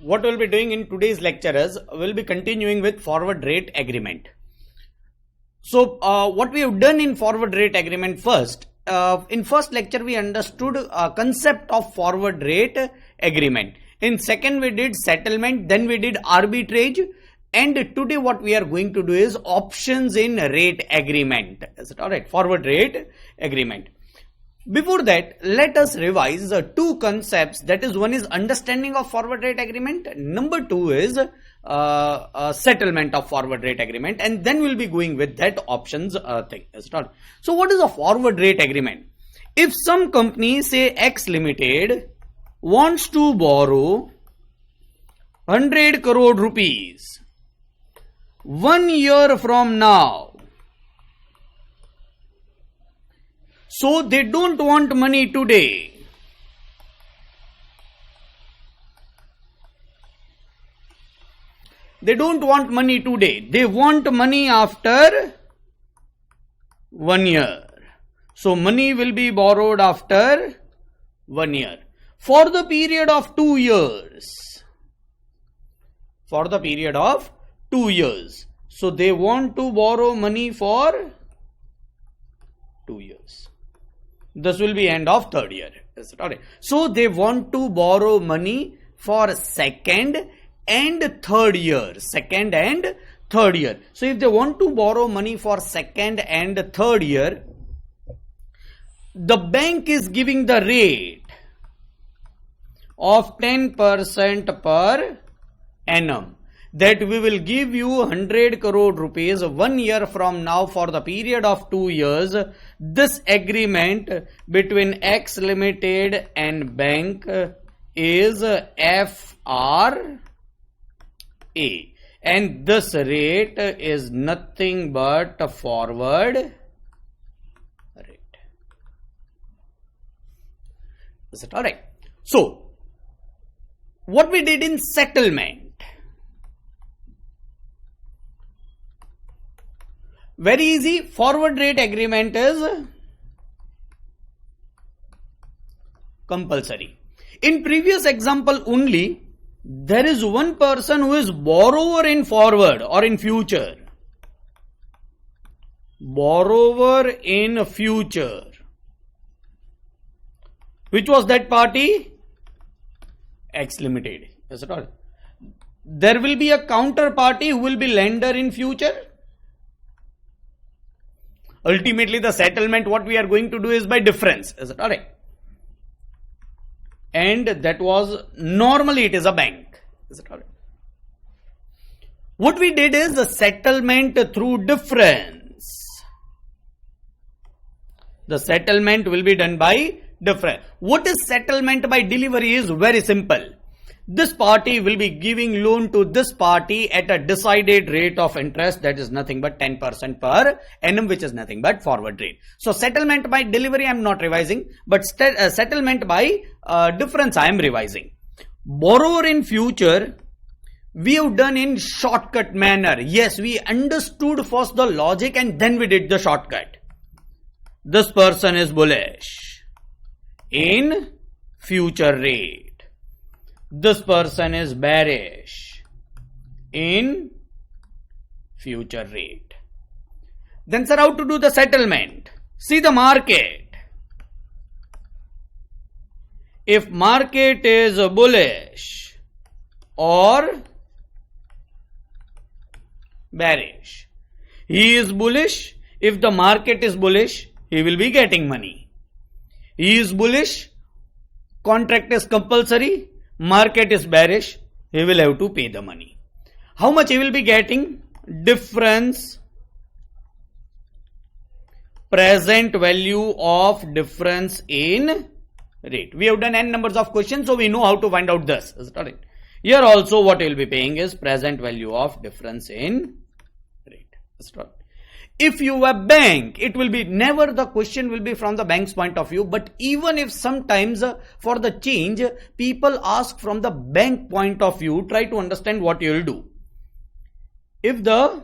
what we'll be doing in today's lecture is we'll be continuing with forward rate agreement. So what we have done in forward rate agreement first, in first lecture we understood concept of forward rate agreement. In second we did settlement, then we did arbitrage, and today what we are going to do is options in rate agreement. Is it alright? Forward rate agreement. Before that, let us revise two concepts. That is, one is understanding of forward rate agreement. Number two is settlement of forward rate agreement, and then we'll be going with that options thing. So what is a forward rate agreement? If some company, say X Limited, wants to borrow 100 crore rupees 1 year from now, so they don't want money today. They don't want money today. They want money after 1 year. So money will be borrowed after 1 year. For the period of 2 years. For the period of 2 years. So they want to borrow money for 2 years. This will be end of third year. So they want to borrow money for second and third year. Second and third year. So if they want to borrow money for second and third year, the bank is giving the rate of 10% per annum. That we will give you 100 crore rupees 1 year from now for the period of 2 years. This agreement between X Limited and bank is FRA, and this rate is nothing but a forward rate. Is it alright? So what we did in settlement, very easy. Forward rate agreement is compulsory. In previous example only, there is one person who is borrower in forward or in future. Borrower in future. Which was that party? X Limited. Is it all? There will be a counterparty who will be lender in future. Ultimately, the settlement what we are going to do is by difference. Is it alright? And that was, normally it is a bank. Is it alright? What we did is the settlement through difference. The settlement will be done by difference. What is settlement by delivery is very simple. This party will be giving loan to this party at a decided rate of interest, that is nothing but 10% per annum, which is nothing but forward rate. So settlement by delivery I am not revising, but settlement by difference I am revising. Borrower in future we have done in shortcut manner. Yes, we understood first the logic and then we did the shortcut. This person is bullish in future rate. This person is bearish in future rate. Then sir, how to do the settlement? See the market. If market is bullish or bearish, he is bullish. If the market is bullish, he will be getting money. He is bullish, contract is compulsory. Market is bearish, he will have to pay the money. How much he will be getting? Difference, present value of difference in rate. We have done n numbers of questions, so we know how to find out this. Is it alright? Here also what he will be paying is present value of difference in rate. Is it alright? If you are bank, it will be never the question will be from the bank's point of view, but even if sometimes for the change people ask from the bank point of view, try to understand what you will do. If the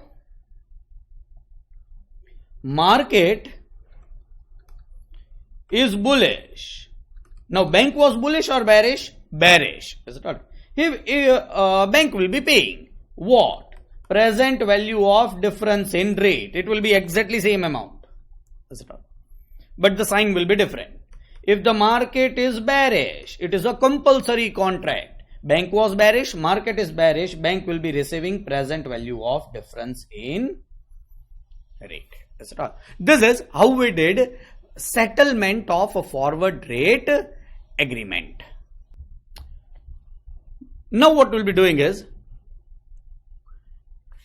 market is bullish, now bank was bullish or bearish? Bearish. Is it not? bank will be paying what? Present value of difference in rate. It will be exactly same amount. But the sign will be different. If the market is bearish, it is a compulsory contract. Bank was bearish, market is bearish, bank will be receiving present value of difference in rate. This is how we did settlement of a forward rate agreement. Now what we'll be doing is,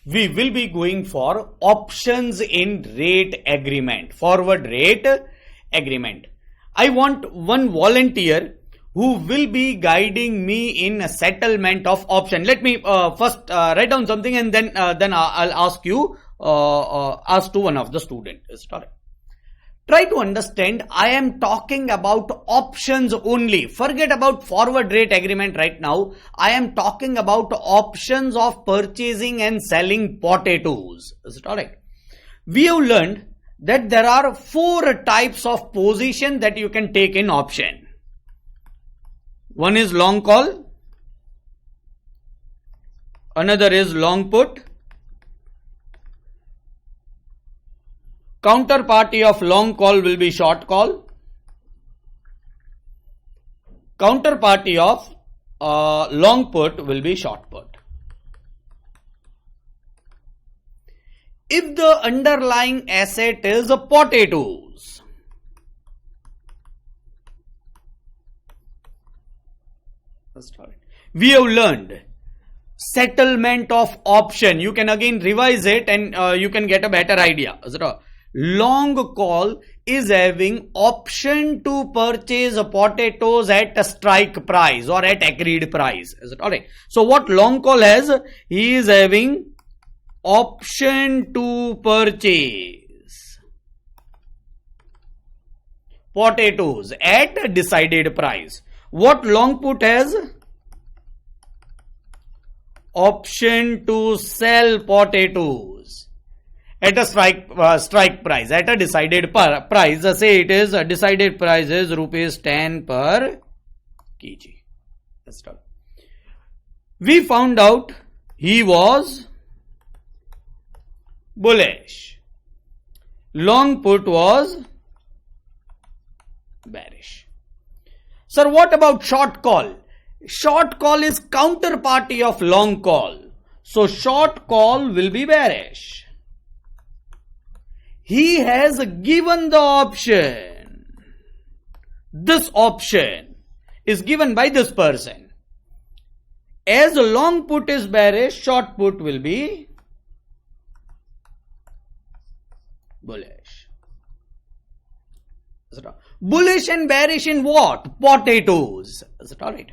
we will be going for options in rate agreement, forward rate agreement. I want one volunteer who will be guiding me in a settlement of option. Let me first write down something, and then I'll ask you, ask to one of the students. Try to understand, I am talking about options only. Forget about forward rate agreement right now. I am talking about options of purchasing and selling potatoes. Is it alright? We have learned that there are 4 types of position that you can take in option. One is long call, another is long put, counterparty of long call will be short call, counterparty of long put will be short put. If the underlying asset is potatoes, we have learned settlement of option. You can again revise it, and you can get a better idea. Long call is having option to purchase potatoes at a strike price or at agreed price. Is it alright? So what long call has? He is having option to purchase potatoes at a decided price. What long put has? Option to sell potatoes at a strike price, at a decided price. Say it is a decided price is rupees 10 per kg. We found out he was bullish. Long put was bearish. Sir, what about short call? Short call is counterparty of long call. So short call will be bearish. He has given the option. This option is given by this person. As a long put is bearish, short put will be bullish. Bullish and bearish in what? Potatoes. Is it alright?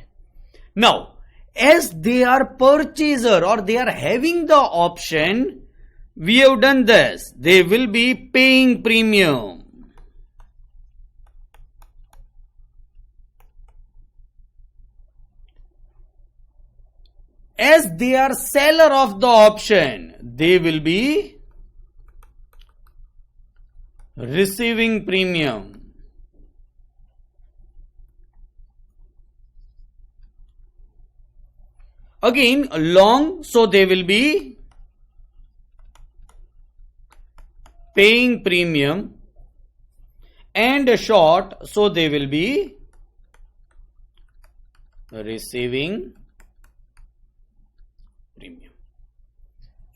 Now, as they are purchaser or they are having the option, we have done this. They will be paying premium. As they are seller of the option, they will be receiving premium. Again, long, so they will be paying premium, and short, so they will be receiving premium.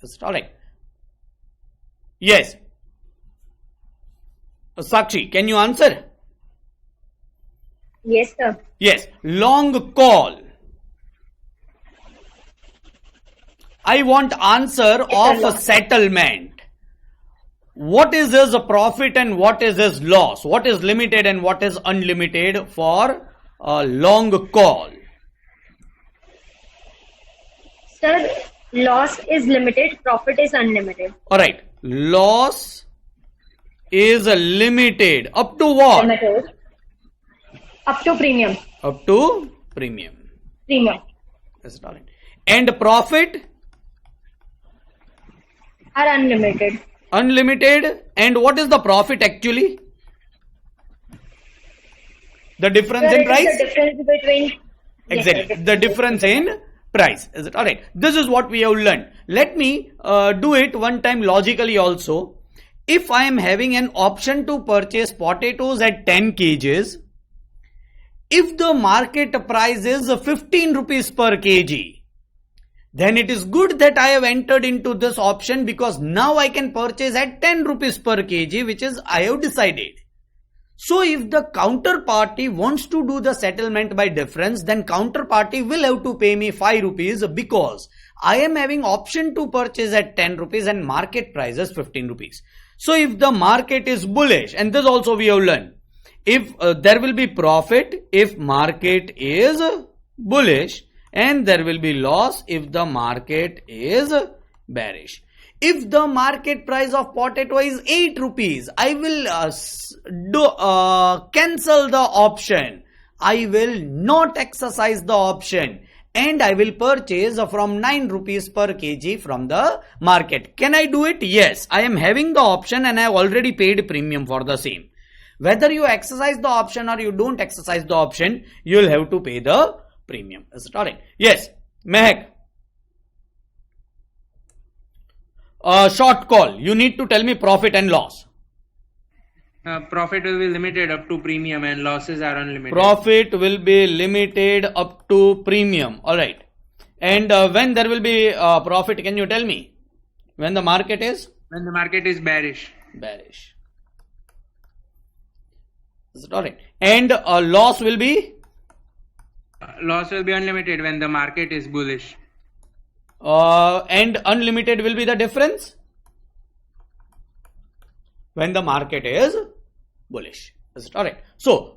Is it alright? Yes. Sakshi, can you answer? Yes, sir. Yes. Long call. I want answer of a settlement. What is his profit and what is his loss? What is limited and what is unlimited for a long call? Sir, loss is limited, profit is unlimited. Alright. Loss is limited. Up to what? Limited. Up to premium. Up to premium. Premium. That's all right. And profit? Are unlimited. Unlimited. And what is the profit actually? The difference Sir, in price? the difference between... Exactly. Yes, the difference in price. Is it alright? This is what we have learned. Let me do it one time logically also. If I am having an option to purchase potatoes at 10 kgs, if the market price is 15 rupees per kg, then it is good that I have entered into this option, because now I can purchase at 10 rupees per kg, which is I have decided. So if the counterparty wants to do the settlement by difference, then counterparty will have to pay me 5 rupees, because I am having option to purchase at 10 rupees and market price is 15 rupees. So if the market is bullish, and this also we have learned, if there will be profit if market is bullish, and there will be loss if the market is bearish. If the market price of potato is 8 rupees, I will cancel the option. I will not exercise the option, and I will purchase from 9 rupees per kg from the market. Can I do it? Yes, I am having the option and I have already paid premium for the same. Whether you exercise the option or you don't exercise the option, you will have to pay the premium. Is it alright? Yes, Mehak. Short call. You need to tell me profit and loss. Profit will be limited up to premium and losses are unlimited. Profit will be limited up to premium. Alright. And when there will be profit, can you tell me? When the market is? When the market is bearish. Bearish. Is it alright? And loss will be? Loss will be unlimited when the market is bullish. And unlimited will be the difference when the market is bullish. Is it alright? So,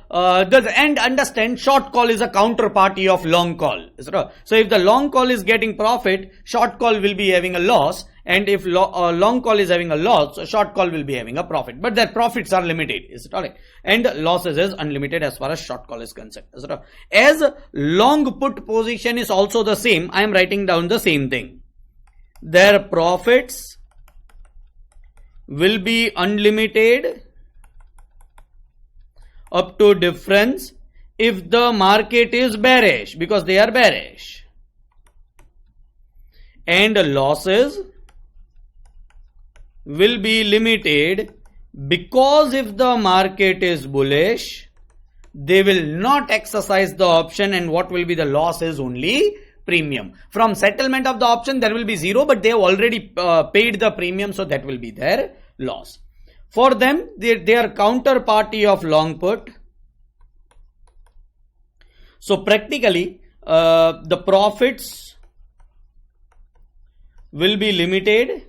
and understand, short call is a counterparty of long call. Is it right? So, if the long call is getting profit, short call will be having a loss, and if long call is having a loss, short call will be having a profit. But their profits are limited. Is it alright? And losses is unlimited as far as short call is concerned. Is it right? As long put position is also the same, I am writing down the same thing. Their profits will be unlimited up to difference if the market is bearish, because they are bearish, and losses will be limited because if the market is bullish, they will not exercise the option, and what will be the loss is only premium. From settlement of the option there will be zero, but they have already paid the premium, so that will be their loss. For them, they are counterparty of long put. So practically, the profits will be limited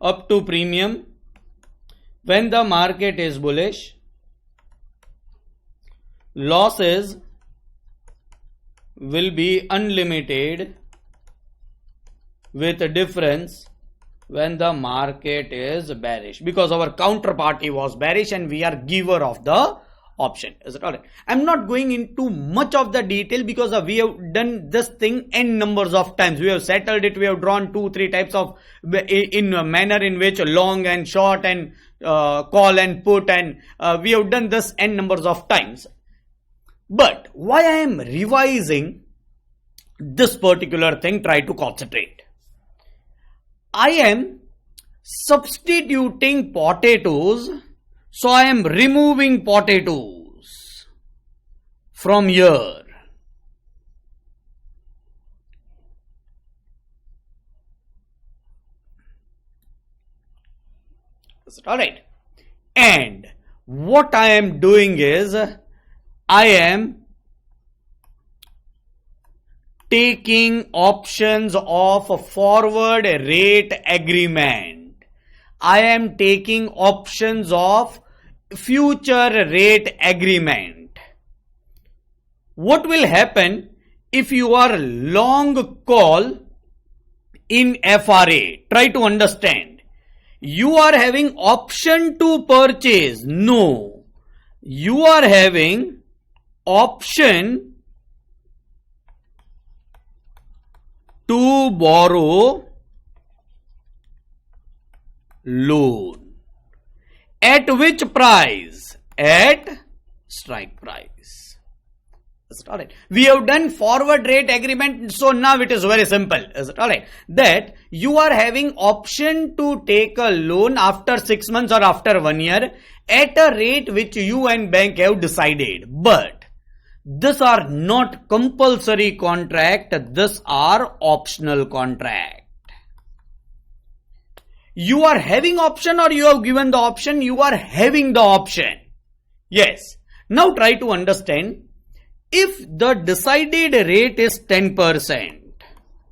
up to premium when the market is bullish. Losses will be unlimited with a difference when the market is bearish, because our counterparty was bearish and we are giver of the option. Is it alright? I'm not going into much of the detail, because we have done this thing n numbers of times. We have settled it. We have drawn 2-3 types of in a manner in which long and short and call and put, and we have done this n numbers of times. But why I am revising this particular thing, try to concentrate. I am substituting potatoes, so I am removing potatoes from here. Is it alright? And what I am doing is, I am taking options of a forward rate agreement. I am taking options of future rate agreement. What will happen if you are long call in FRA? Try to understand. You are having option to purchase. No. You are having option to borrow loan. At which price? At strike price. Is it alright? We have done forward rate agreement. So now it is very simple. Is it alright? That you are having option to take a loan after 6 months or after 1 year at a rate which you and bank have decided. But these are not compulsory contract. These are optional contract. You are having option or you have given the option? You are having the option. Yes. Now try to understand. If the decided rate is 10%,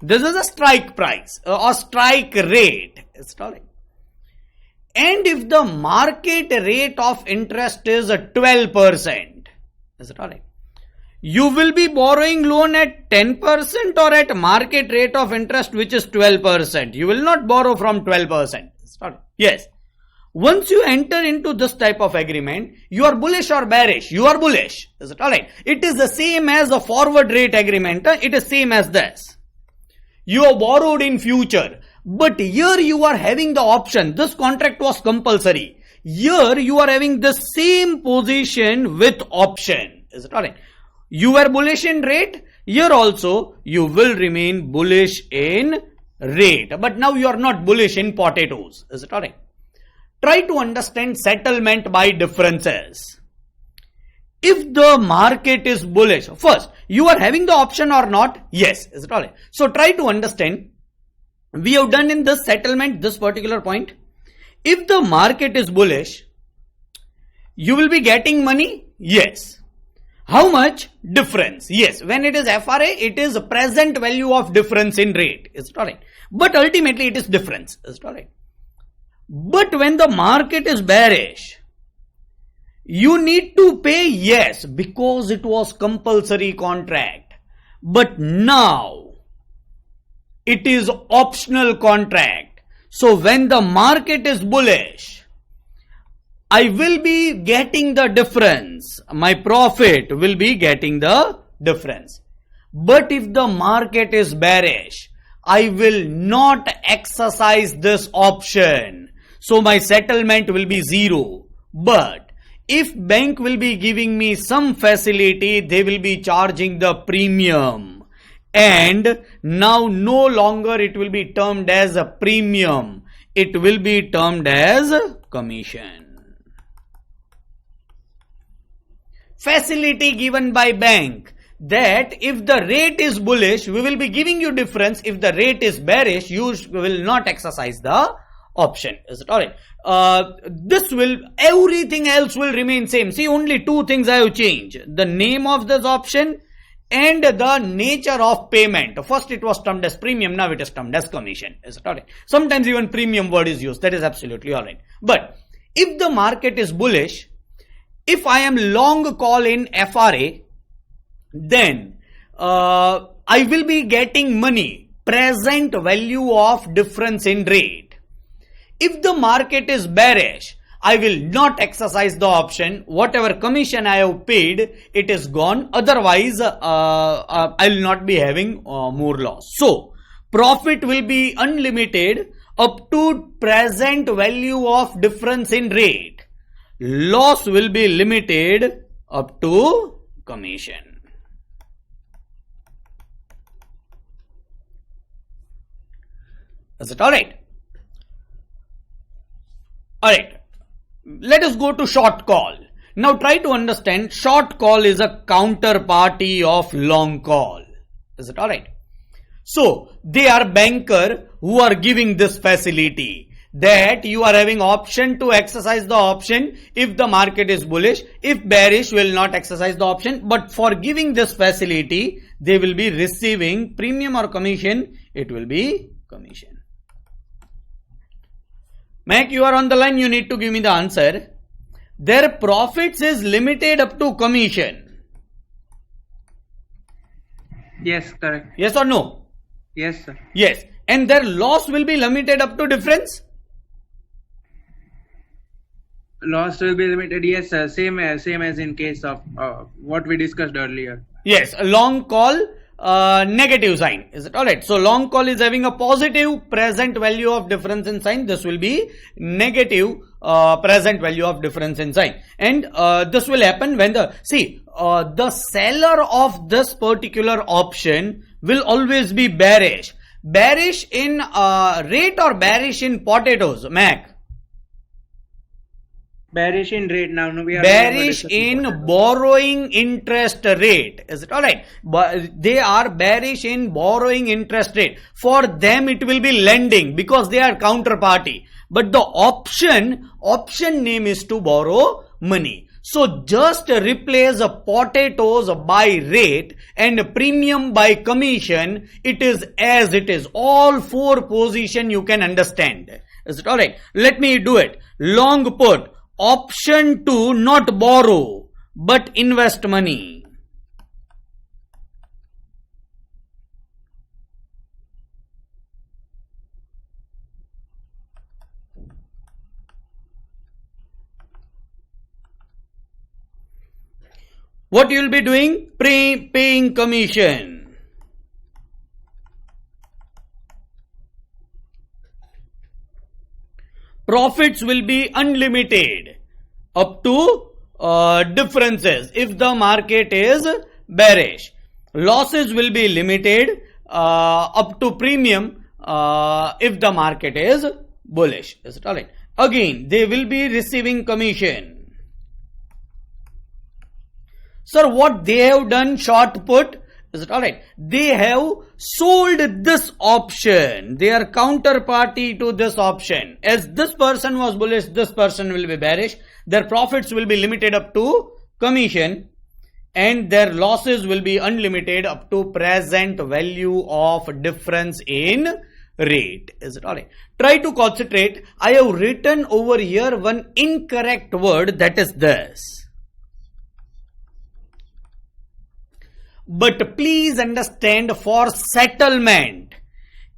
this is a strike price or strike rate. It's all right. And if the market rate of interest is 12%, is it all right? You will be borrowing loan at 10% or at market rate of interest which is 12%. You will not borrow from 12%. Yes. Once you enter into this type of agreement, you are bullish or bearish? You are bullish. Is it alright? It is the same as a forward rate agreement. It is same as this. You have borrowed in future. But here you are having the option. This contract was compulsory. Here you are having the same position with option. Is it alright? You were bullish in rate. Here also you will remain bullish in rate. But now you are not bullish in potatoes. Is it alright? Try to understand settlement by differences. If the market is bullish, first, you are having the option or not? Yes. Is it alright? So try to understand. We have done in this settlement, this particular point. If the market is bullish, you will be getting money? Yes. How much? Difference. Yes. When it is FRA, it is present value of difference in rate. Is it alright? But ultimately it is difference. Is it alright? But when the market is bearish, you need to pay, yes, because it was compulsory contract. But now it is optional contract. So when the market is bullish, I will be getting the difference. My profit will be getting the difference. But if the market is bearish, I will not exercise this option. So my settlement will be 0. But if bank will be giving me some facility, they will be charging the premium. And now no longer it will be termed as a premium. It will be termed as commission. Facility given by bank. That if the rate is bullish, we will be giving you difference. If the rate is bearish, you will not exercise the option. Is it alright? Everything else will remain same. See, only two things I have changed. The name of this option and the nature of payment. First it was termed as premium, now it is termed as commission. Is it alright? Sometimes even premium word is used. That is absolutely alright. But if the market is bullish, if I am long call in FRA, then I will be getting money, present value of difference in rate. If the market is bearish, I will not exercise the option. Whatever commission I have paid, it is gone. Otherwise, I will not be having more loss. So, profit will be unlimited up to present value of difference in rate. Loss will be limited up to commission. Is it alright? Alright, let us go to short call. Now try to understand, short call is a counterparty of long call. Is it alright? So, they are banker who are giving this facility. That you are having option to exercise the option if the market is bullish. If bearish, will not exercise the option. But for giving this facility, they will be receiving premium or commission. It will be commission. Mac, you are on the line, you need to give me the answer. Their profits is limited up to commission. Yes, correct. Yes or no? Yes, sir. Yes. And their loss will be limited up to difference? Loss will be limited. Yes, sir. Same as in case of what we discussed earlier. Yes, a long call. Negative sign. Is it alright? So long call is having a positive present value of difference in sign. This will be negative present value of difference in sign. And this will happen when the seller of this particular option will always be bearish. Bearish in rate or bearish in potatoes, Mac? Bearish in rate now. No, we are Bearish in borrowing interest rate. Is it alright? They are bearish in borrowing interest rate. For them it will be lending because they are counterparty. But the option name is to borrow money. So just replace potatoes by rate and premium by commission. It is as it is. All four position you can understand. Is it alright? Let me do it. Long put. Option to not borrow but invest money. What you will be doing? Paying commission. Profits will be unlimited up to differences if the market is bearish. Losses will be limited up to premium if the market is bullish. Is it alright? Again, they will be receiving commission. Sir, what they have done, short put, is it alright? They have sold this option. They are counterparty to this option. As this person was bullish, this person will be bearish. Their profits will be limited up to commission and their losses will be unlimited up to present value of difference in rate. Is it alright? Try to concentrate. I have written over here one incorrect word, that is this. But please understand, for settlement,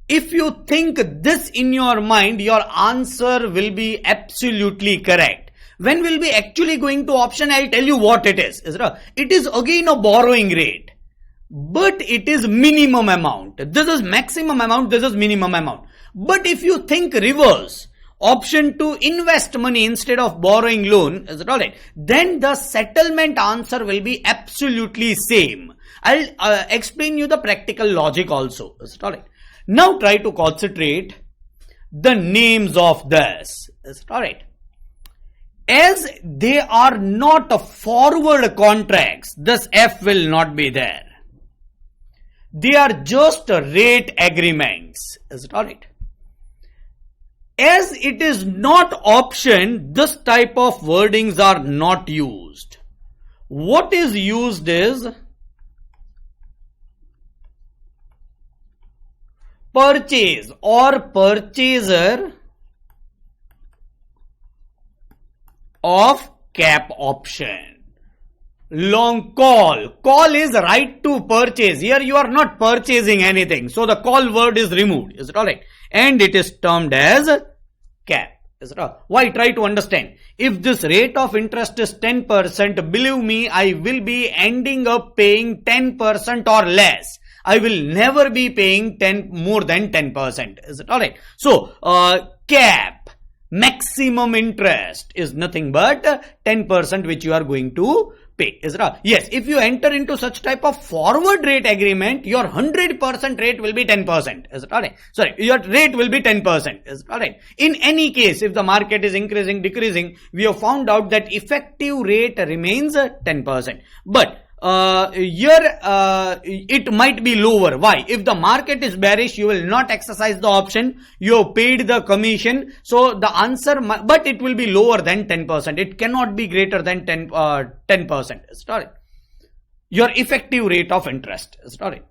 if you think this in your mind, your answer will be absolutely correct. When we'll be actually going to option, I'll tell you what it is. It is again a borrowing rate, but it is minimum amount. This is maximum amount, this is minimum amount. But if you think reverse, option to invest money instead of borrowing loan, is it alright? Then the settlement answer will be absolutely same. I'll explain you the practical logic also. Is it alright? Now try to concentrate the names of this. Is it alright? As they are not forward contracts, this F will not be there. They are just rate agreements. Is it alright? As it is not option, this type of wordings are not used. What is used is purchase or purchaser of cap option. Long call. Call is right to purchase. Here you are not purchasing anything. So the call word is removed. Is it alright? And it is termed as cap. Is it all? Why? Try to understand. If this rate of interest is 10%, believe me, I will be ending up paying 10% or less. I will never be paying more than 10%. Is it alright? So, cap, maximum interest is nothing but 10% which you are going to pay. Is it all? Yes, if you enter into such type of forward rate agreement, your 100% rate will be 10%. Is it alright? Sorry, your rate will be 10%. Is it alright? In any case, if the market is increasing, decreasing, we have found out that effective rate remains 10%. But here it might be lower. Why? If the market is bearish, you will not exercise the option. You have paid the commission. So the answer, but it will be lower than 10%. It cannot be greater than 10%. Sorry. Your effective rate of interest. Sorry.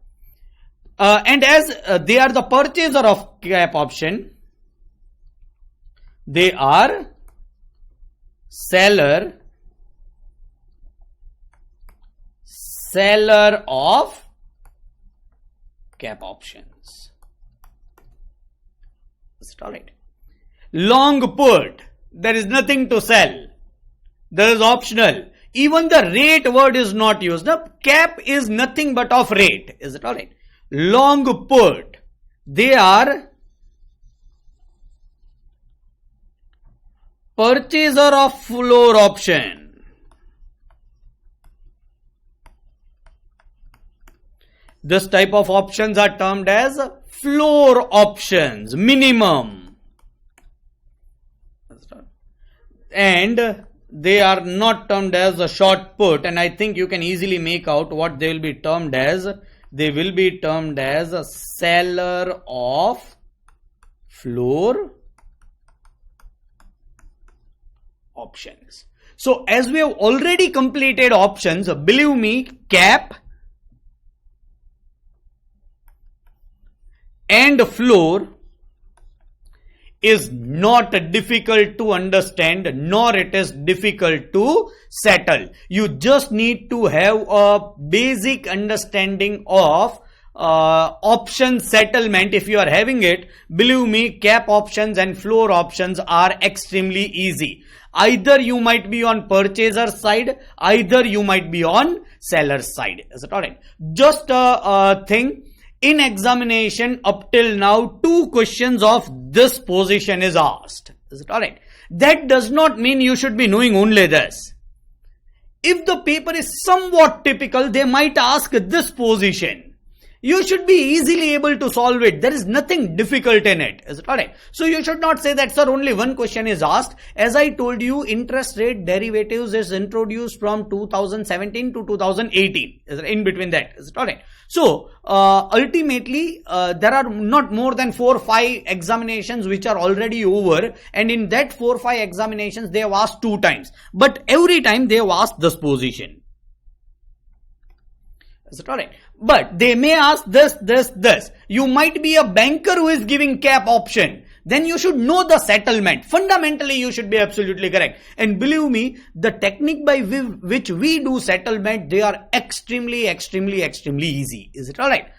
And as they are the purchaser of cap option, they are seller of cap options. Is it alright? Long put, there is nothing to sell. There is optional. Even the rate word is not used. The cap is nothing but of rate. Is it alright? Long put, they are purchaser of floor option. This type of options are termed as floor options, minimum. And they are not termed as a short put, and I think you can easily make out what they will be termed as. They will be termed as a seller of floor options. So as we have already completed options, believe me, cap and floor is not difficult to understand, nor it is difficult to settle. You just need to have a basic understanding of option settlement. If you are having it, believe me, cap options and floor options are extremely easy. Either you might be on purchaser side, either you might be on seller side. Is it alright? Just a thing. In examination up till now, 2 questions of this position is asked. Is it alright? That does not mean you should be knowing only this. If the paper is somewhat typical, they might ask this position. You should be easily able to solve it. There is nothing difficult in it. Is it alright? So you should not say that, sir, only 1 question is asked. As I told you, interest rate derivatives is introduced from 2017 to 2018. Is it in between that? Is it alright? So ultimately, there are not more than 4 or 5 examinations which are already over, and in that 4 or 5 examinations they have asked 2 times. But every time they have asked this position. Is it alright? But they may ask this. You might be a banker who is giving cap option. Then you should know the settlement. Fundamentally, you should be absolutely correct. And believe me, the technique by which we do settlement, they are extremely easy. Is it alright?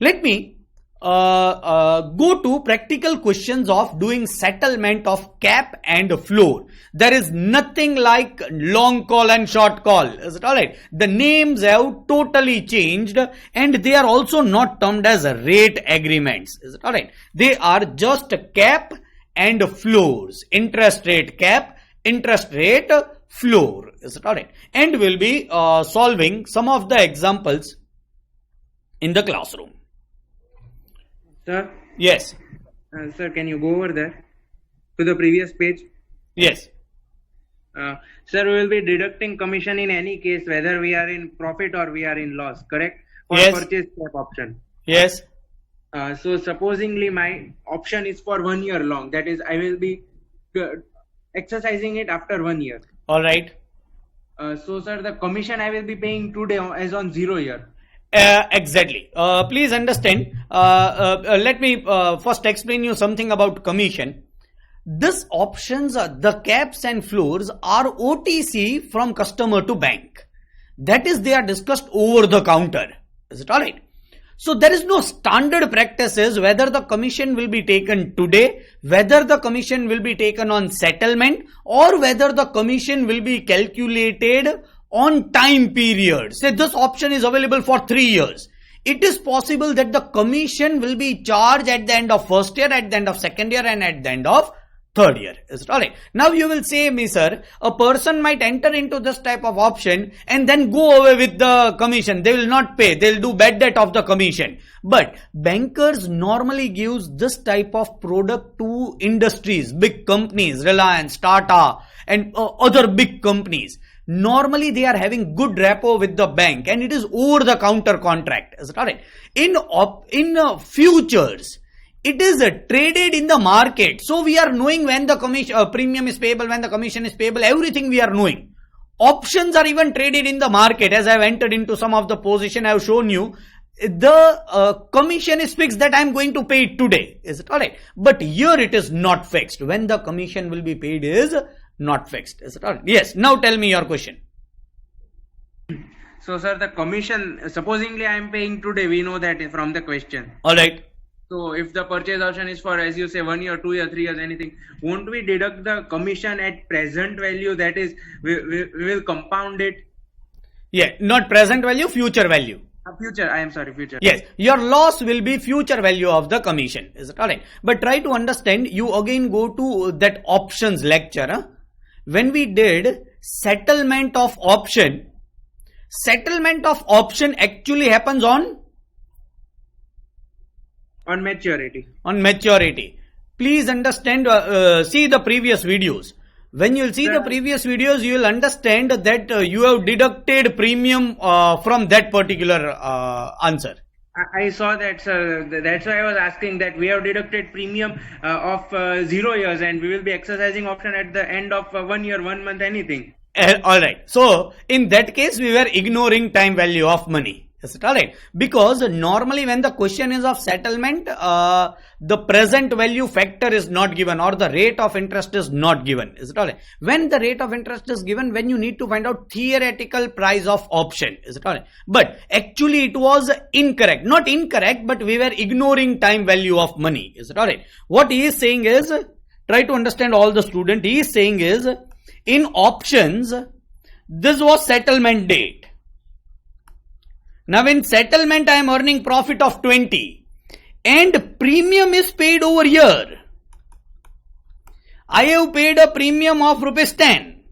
Let me go to practical questions of doing settlement of cap and floor. There is nothing like long call and short call. Is it alright? The names have totally changed, and they are also not termed as rate agreements. Is it alright? They are just cap and floors. Interest rate cap, interest rate floor. Is it alright? And we'll be solving some of the examples in the classroom. Sir? Yes. Sir, can you go over there to the previous page? Yes. Sir, we will be deducting commission in any case, whether we are in profit or we are in loss, correct? For Yes. purchase cap option. Yes. So supposingly my option is for 1 year long, that is I will be exercising it after 1 year. Alright. So sir, the commission I will be paying today as on 0 year. Exactly. Please understand. Let me first explain you something about commission. This options, the caps and floors are OTC from customer to bank. That is, they are discussed over the counter. Is it alright? So there is no standard practices whether the commission will be taken today, whether the commission will be taken on settlement, or whether the commission will be calculated on time period. Say this option is available for 3 years. It is possible that the commission will be charged at the end of first year, at the end of second year, and at the end of third year. Is it alright? Now you will say me, sir, a person might enter into this type of option and then go away with the commission. They will not pay. They will do bad debt of the commission. But bankers normally gives this type of product to industries, big companies, Reliance, Tata, and other big companies. Normally they are having good rapport with the bank, and it is over the counter contract. Is it alright? In futures, it is traded in the market. So we are knowing when the commission premium is payable, when the commission is payable, everything we are knowing. Options are even traded in the market. As I have entered into some of the position, I have shown you the commission is fixed that I am going to pay it today. Is it alright? But here it is not fixed. When the commission will be paid is not fixed. Is it alright? Yes. Now tell me your question. So sir, the commission, supposingly I am paying today, we know that from the question. Alright. So if the purchase option is for, as you say, 1 year, 2 years, 3 years, anything, won't we deduct the commission at present value? That is, we will compound it. Yeah, not present value, future value. Future, I am sorry, future. Yes, your loss will be future value of the commission. Is it alright? But try to understand, you again go to that options lecture. Huh? When we did settlement of option actually happens on On maturity. On maturity. Please understand, see the previous videos. When you'll see the previous videos, you will understand that you have deducted premium from that particular answer. I saw that, sir. That's why I was asking that we have deducted premium of 0 years and we will be exercising option at the end of 1 year, 1 month, anything. Alright. So, in that case, we were ignoring time value of money. Is it alright? Because normally when the question is of settlement, the present value factor is not given or the rate of interest is not given. Is it alright? When the rate of interest is given, when you need to find out theoretical price of option. Is it alright? But actually it was incorrect. Not incorrect, but we were ignoring time value of money. Is it alright? What he is saying is, try to understand all the student. He is saying is, in options, this was settlement date. Now in settlement, I am earning profit of 20 and premium is paid over here. I have paid a premium of rupees 10.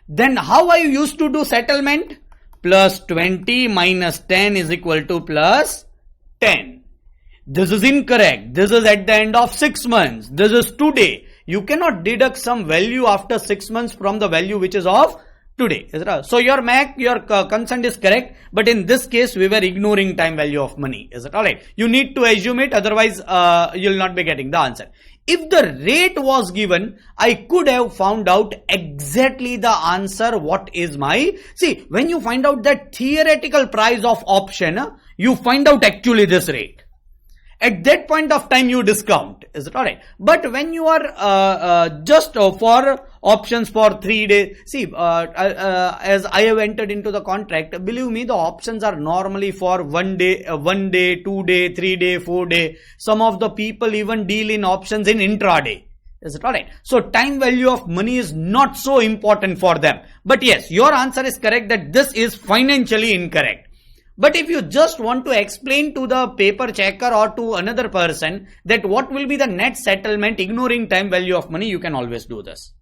Then how I used to do settlement? Plus 20 minus 10 is equal to plus 10. This is incorrect. This is at the end of 6 months. This is today. You cannot deduct some value after 6 months from the value which is of today. So your consent is correct, but in this case we were ignoring time value of money. Is it alright? You need to assume it, otherwise you will not be getting the answer. If the rate was given, I could have found out exactly the answer. What is my... See, when you find out that theoretical price of option, you find out actually this rate. At that point of time you discount. Is it alright? But when you are just for options for 3 days, see, as I have entered into the contract, believe me, the options are normally for 1 day, 2 day, 3 day, 4 day. Some of the people even deal in options in intraday. Is it alright? So time value of money is not so important for them. But yes, your answer is correct that this is financially incorrect. But if you just want to explain to the paper checker or to another person that what will be the net settlement ignoring time value of money, you can always do this.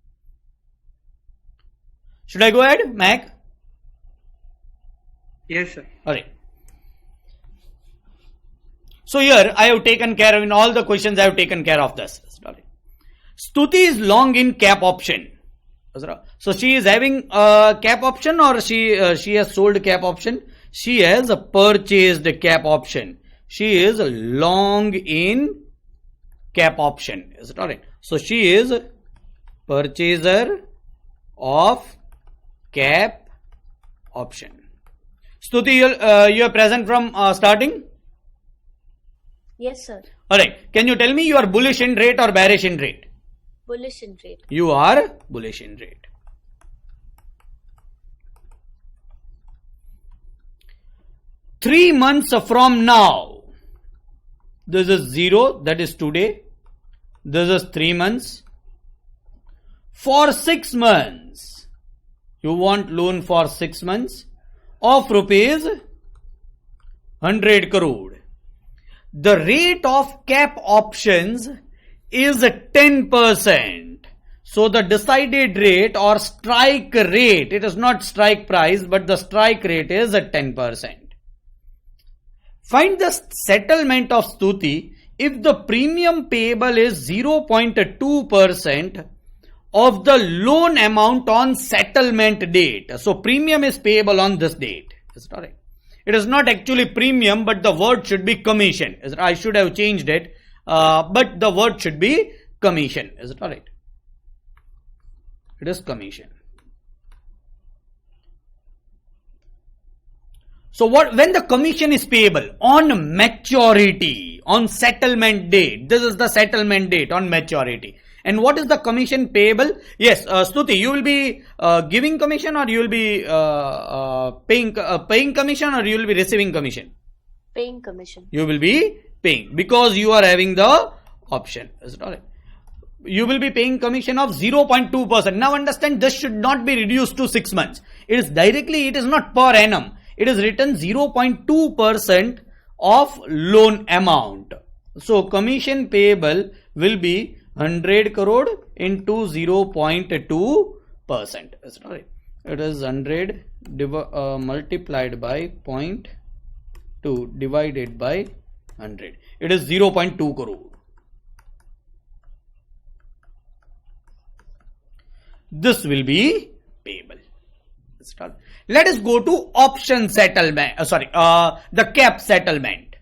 Should I go ahead, Mac? Yes, sir. Alright. So here I have taken care of, in all the questions I have taken care of this. Stuti is long in cap option. So she is having a cap option or she has sold cap option. She has purchased cap option. She is long in cap option. Is it alright? So she is purchaser of cap option. Stuti, you are present from starting? Yes, sir. Alright. Can you tell me you are bullish in rate or bearish in rate? Bullish in rate. You are bullish in rate. Three months from now, this is 0, that is today. This is 3 months. For 6 months, you want loan for 6 months of rupees 100 crore. The rate of cap options is 10%. So the decided rate or strike rate, it is not strike price, but the strike rate is 10%. Find the settlement of Stuti if the premium payable is 0.2% of the loan amount on settlement date. So premium is payable on this date. Is it alright? It is not actually premium, but the word should be commission. I should have changed it, but the word should be commission. Is it alright? It is commission. So when the commission is payable on maturity, on settlement date, this is the settlement date on maturity. And what is the commission payable? Yes, Stuti, you will be giving commission or you will be paying commission or you will be receiving commission? Paying commission. You will be paying because you are having the option. Is it alright? You will be paying commission of 0.2%. Now understand, this should not be reduced to 6 months. It is directly, it is not per annum. It is written 0.2% of loan amount. So commission payable will be 100 crore into 0.2%. Is it alright? It is 100 multiplied by 0.2 divided by 100. It is 0.2 crore. This will be payable. Let us go to option settlement. The cap settlement.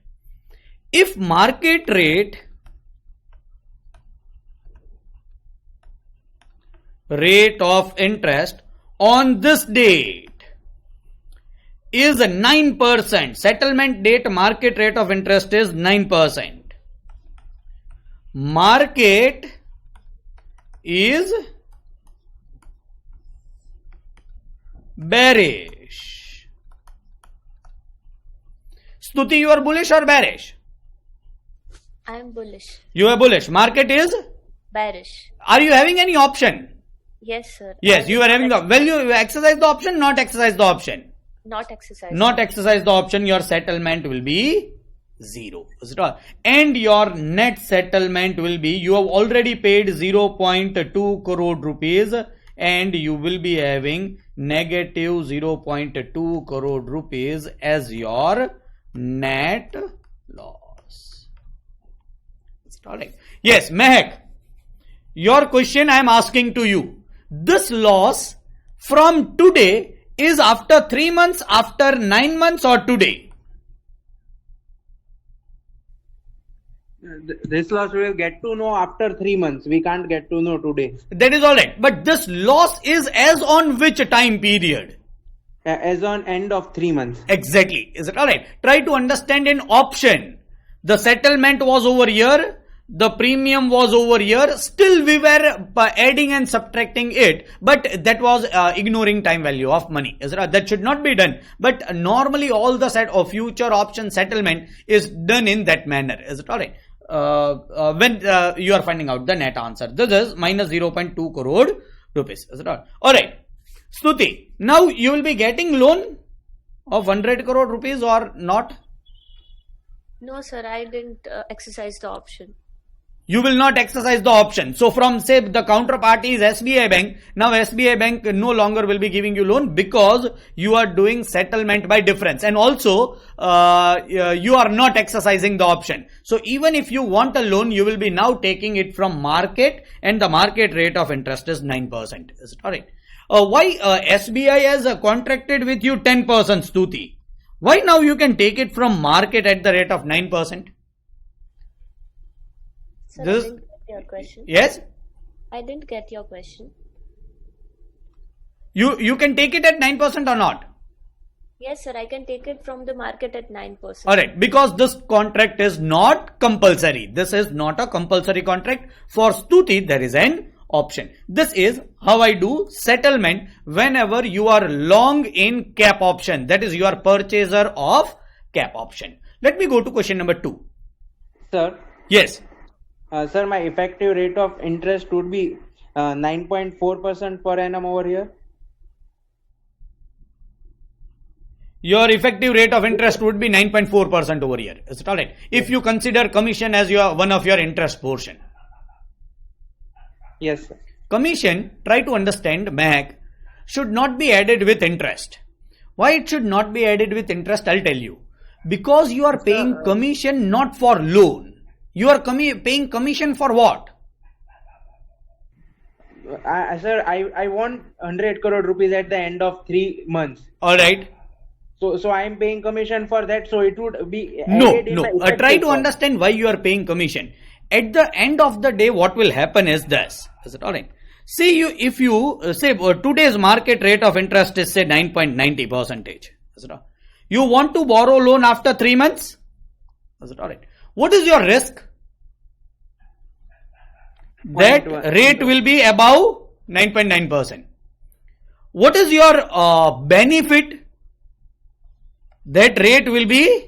If market rate of interest on this date is 9%. Settlement date market rate of interest is 9%. Market is bearish. Stuti, you are bullish or bearish? I am bullish. You are bullish. Market is? Bearish. Are you having any option? Yes, sir. Yes, you are having the. Well, you exercise the option, not exercise the option. Not exercise. Not exercise the option, your settlement will be 0. And your net settlement will be, you have already paid 0.2 crore rupees and you will be having negative 0.2 crore rupees as your net loss. Alright. Yes, Mehak, your question I am asking to you. This loss from today is after 3 months, after 9 months, or today? This loss we will get to know after 3 months. We can't get to know today. That is alright. But this loss is as on which time period? As on end of 3 months. Exactly. Is it alright? Try to understand an option. The settlement was over here. The premium was over here. Still we were adding and subtracting it. But that was ignoring time value of money. Is it? That should not be done. But normally all the set of future option settlement is done in that manner. Is it alright? When you are finding out the net answer. This is minus 0.2 crore rupees. Is it all? Alright. Stuti, now you will be getting loan of 100 crore rupees or not? No, sir. I didn't exercise the option. You will not exercise the option. So from say the counterparty is SBI Bank. Now SBI Bank no longer will be giving you loan because you are doing settlement by difference. And also you are not exercising the option. So even if you want a loan, you will be now taking it from market and the market rate of interest is 9%. Is it alright? Why SBI has contracted with you 10% Stuti? Why now you can take it from market at the rate of 9%? Sir, This- I didn't get your question. Yes? I didn't get your question. You can take it at 9% or not? Yes, sir. I can take it from the market at 9%. Alright, because this contract is not compulsory. This is not a compulsory contract. For Stuti, there is an option. This is how I do settlement whenever you are long in cap option. That is, you are purchaser of cap option. Let me go to question number 2. Sir, Yes. sir, my effective rate of interest would be 9.4% per annum over here. Your effective rate of interest would be 9.4% over here. Is it alright? If you consider commission as one of your interest portion. Yes, sir. Commission, try to understand, Mehak, should not be added with interest. Why it should not be added with interest, I'll tell you. Because you are paying commission not for loan. You are paying commission for what? Sir, I want 100 crore rupees at the end of 3 months. Alright. So I am paying commission for that. So it would be No. added in my effective Try to cost. understand why you are paying commission. At the end of the day, what will happen is this. Is it alright? See, if you say today's market rate of interest is say 9.90%. Is it all? You want to borrow loan after 3 months? Is it alright? What is your risk? That 0.1. rate will be above 9.9%. What is your benefit? That rate will be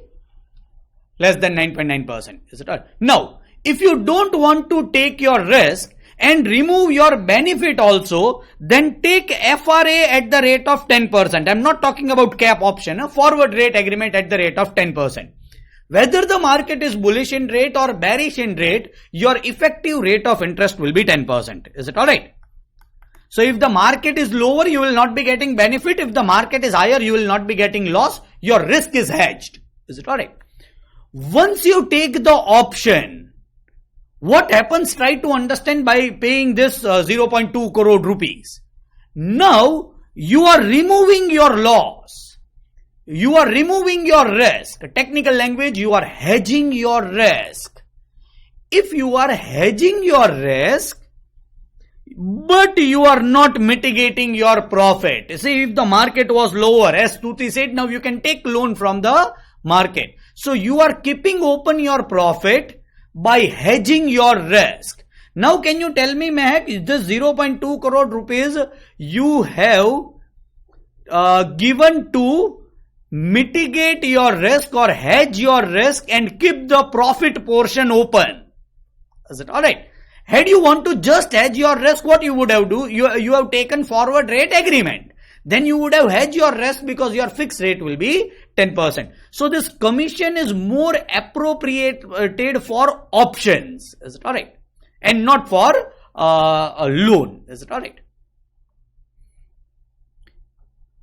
less than 9.9%. Is it all? Now, if you don't want to take your risk and remove your benefit also, then take FRA at the rate of 10%. I'm not talking about cap option, a forward rate agreement at the rate of 10%. Whether the market is bullish in rate or bearish in rate, your effective rate of interest will be 10%. Is it alright? So if the market is lower, you will not be getting benefit. If the market is higher, you will not be getting loss. Your risk is hedged. Is it alright? Once you take the option, what happens? Try to understand by paying this 0.2 crore rupees. Now you are removing your loss. You are removing your risk. Technical language, you are hedging your risk. If you are hedging your risk, but you are not mitigating your profit. See, if the market was lower, as Tuti said, now you can take loan from the market. So you are keeping open your profit by hedging your risk. Now can you tell me, Mehak, this 0.2 crore rupees you have given to mitigate your risk or hedge your risk and keep the profit portion open? Is it alright? Had you want to just hedge your risk, what you would have do? You have taken forward rate agreement. Then you would have hedged your risk because your fixed rate will be 10%. So this commission is more appropriated for options. Is it alright? And not for a loan. Is it alright?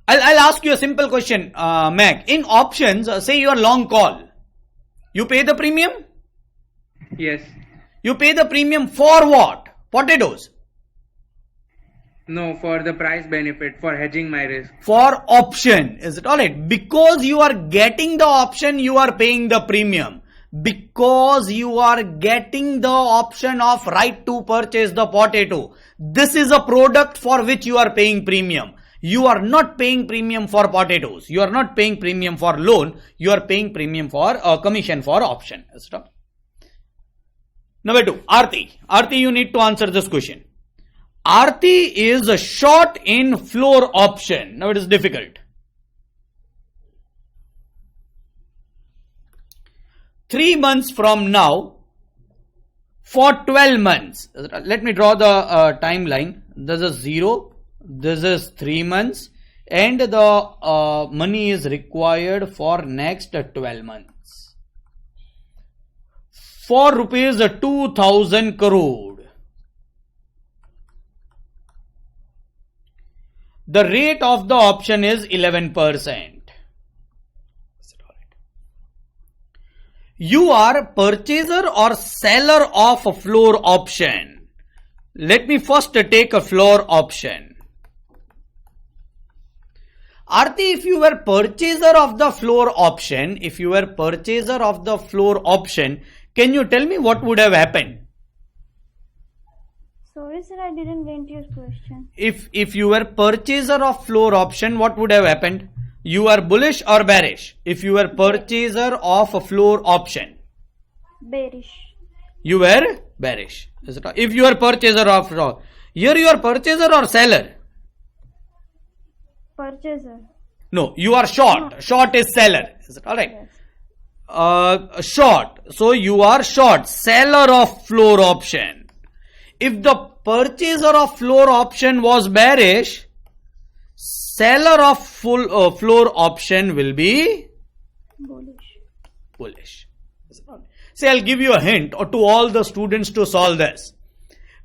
I'll ask you a simple question, Mac. In options, say you are long call. You pay the premium? Yes. You pay the premium for what? Potatoes. No, for the price benefit, for hedging my risk. For option. Is it alright? Because you are getting the option, you are paying the premium. Because you are getting the option of right to purchase the potato. This is a product for which you are paying premium. You are not paying premium for potatoes. You are not paying premium for loan. You are paying premium for commission for option. Is it alright? Number 2, Aarti. Aarti, you need to answer this question. Aarti is a short in floor option. Now it is difficult. 3 months from now, for 12 months. Let me draw the timeline. This is 0. This is 3 months. And the money is required for next 12 months. For rupees 2000 crore. The rate of the option is 11%. You are purchaser or seller of a floor option. Let me first take a floor option. Aarti, if you were purchaser of the floor option, can you tell me what would have happened? Sorry, sir, I didn't get your question. If you were purchaser of floor option, what would have happened? You are bullish or bearish? If you were purchaser of a floor option, Bearish. you were bearish. If you are purchaser of floor, here you are purchaser or seller? Purchaser. No, you are short. No. Short is seller. Is it alright? Yes. Short. So you are short. Seller of floor option. If the purchaser of floor option was bearish, seller of floor option will be bullish. See, I'll give you a hint to all the students to solve this.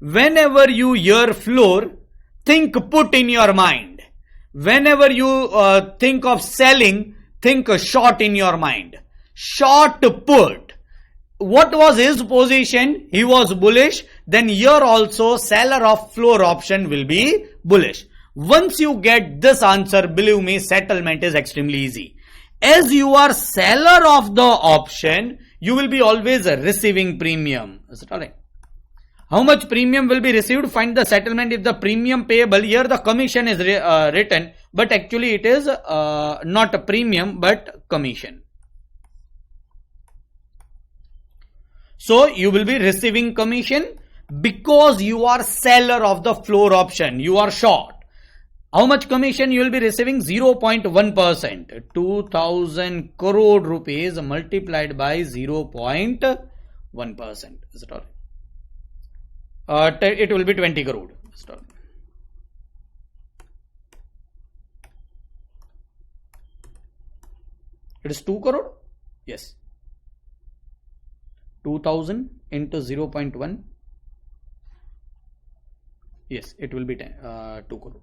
Whenever you hear floor, think put in your mind. Whenever you think of selling, think short in your mind. Short put. What was his position? He was bullish. Then here also seller of floor option will be bullish. Once you get this answer, believe me, settlement is extremely easy. As you are seller of the option, you will be always receiving premium. Is it alright? How much premium will be received? Find the settlement. If the premium payable, here the commission is written, but actually it is not a premium but commission. So you will be receiving commission because you are seller of the floor option. You are short. How much commission you will be receiving? 0.1%. 2000 crore rupees multiplied by 0.1%. Is it all? It will be 20 crore. It is 2 crore? Yes. 2000 into 0.1. Yes, it will be 2 crore.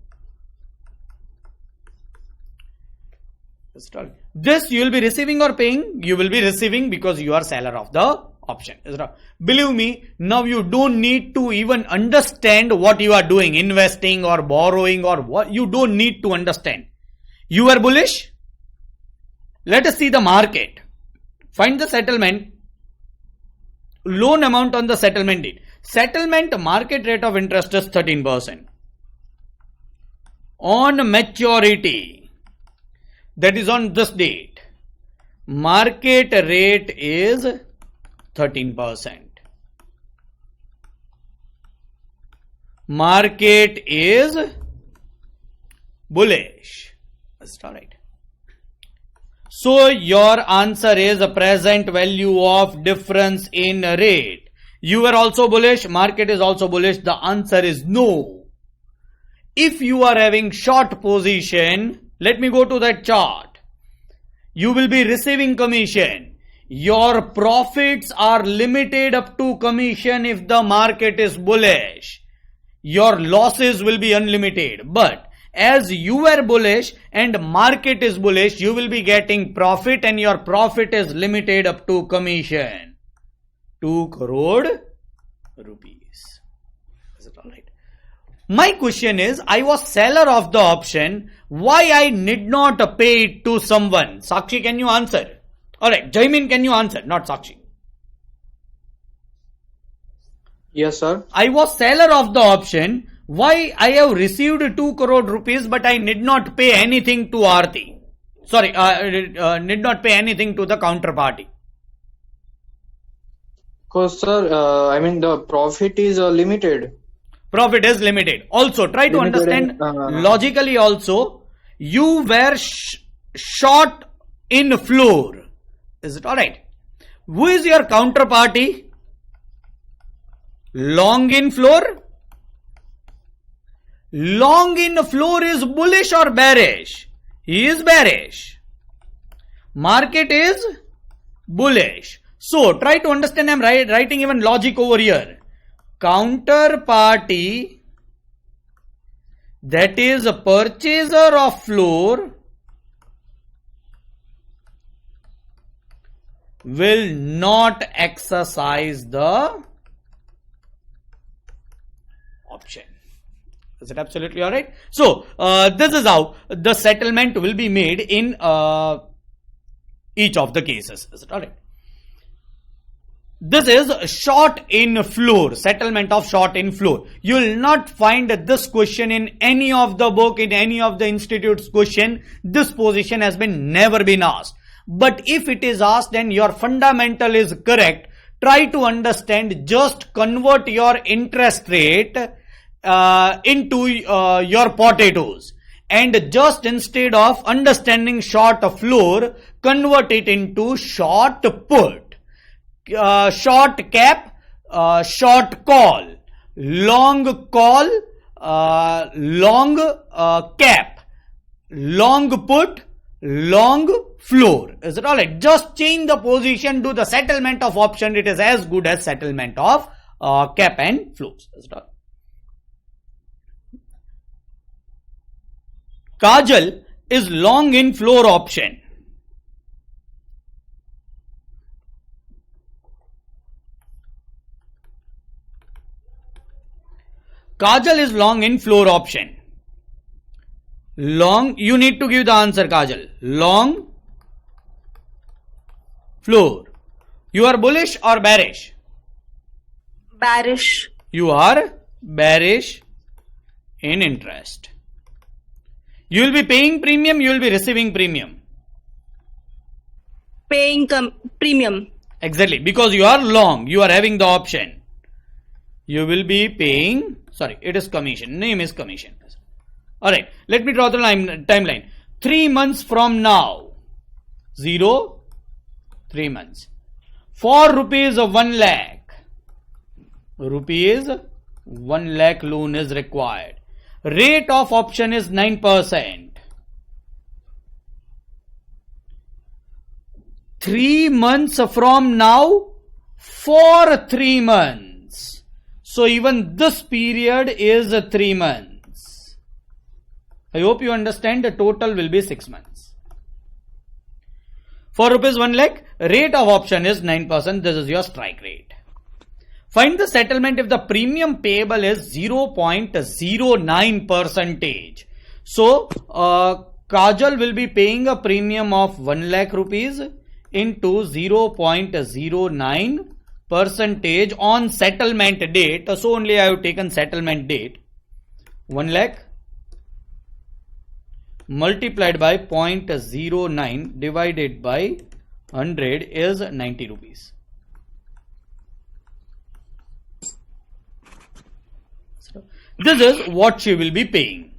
This you will be receiving or paying? You will be receiving because you are seller of the option. Believe me, now you don't need to even understand what you are doing, investing or borrowing or what. You don't need to understand. You are bullish. Let us see the market. Find the settlement. Loan amount on the settlement date. Settlement market rate of interest is 13%. On maturity, that is on this date, market rate is 13%. Market is bullish. That's all right. So your answer is a present value of difference in rate. You are also bullish, market is also bullish. The answer is no. If you are having short position, let me go to that chart. You will be receiving commission. Your profits are limited up to commission if the market is bullish. Your losses will be unlimited. But as you are bullish and market is bullish, you will be getting profit and your profit is limited up to commission. 2 crore rupees. Is it alright? My question is, I was seller of the option. Why I need not pay it to someone? Sakshi, can you answer? Alright, Jaimin, can you answer? Not Sakshi. Yes, sir. I was seller of the option. Why I have received 2 crore rupees but I need not pay anything to Aarti? Sorry, need not pay anything to the counterparty. Because, sir, I mean, the profit is limited. Profit is limited. Also, try to understand logically also, you were short in floor. Is it alright? Who is your counterparty? Long in floor? Long in floor is bullish or bearish? He is bearish. Market is bullish. So, try to understand, I am writing even logic over here. Counterparty, that is a purchaser of floor, will not exercise the option. Is it absolutely alright? So, this is how the settlement will be made in each of the cases. Is it alright? This is short in floor, settlement of short in floor. You will not find this question in any of the book, in any of the institute's question. This position has never been asked. But if it is asked and your fundamental is correct, try to understand, just convert your interest rate into your potatoes. And just instead of understanding short floor, convert it into short put. Short cap, short call, long call, long cap, long put, long floor. Is it alright? Just change the position to the settlement of option. It is as good as settlement of cap and floors. Is it alright? Kajal is long in floor option. Kajal is long in floor option. Long, you need to give the answer, Kajal. Long floor. You are bullish or bearish? Bearish. You are bearish in interest. You will be paying premium, you will be receiving premium. Paying premium. Exactly, because you are long, you are having the option. You will be paying, sorry, it is commission, name is commission. Alright, let me draw the timeline. 3 months from now, 0, 3 months. 4 rupees of 1 lakh. Rupees 1 lakh loan is required. Rate of option is 9%. 3 months from now, for 3 months. So even this period is 3 months. I hope you understand, the total will be 6 months. For rupees 1 lakh, rate of option is 9%. This is your strike rate. Find the settlement if the premium payable is 0.09 percentage. So, Kajal will be paying a premium of 1 lakh rupees into 0.09 percentage on settlement date. So only I have taken settlement date. 1 lakh multiplied by 0.09 divided by 100 is 90 rupees. So this is what she will be paying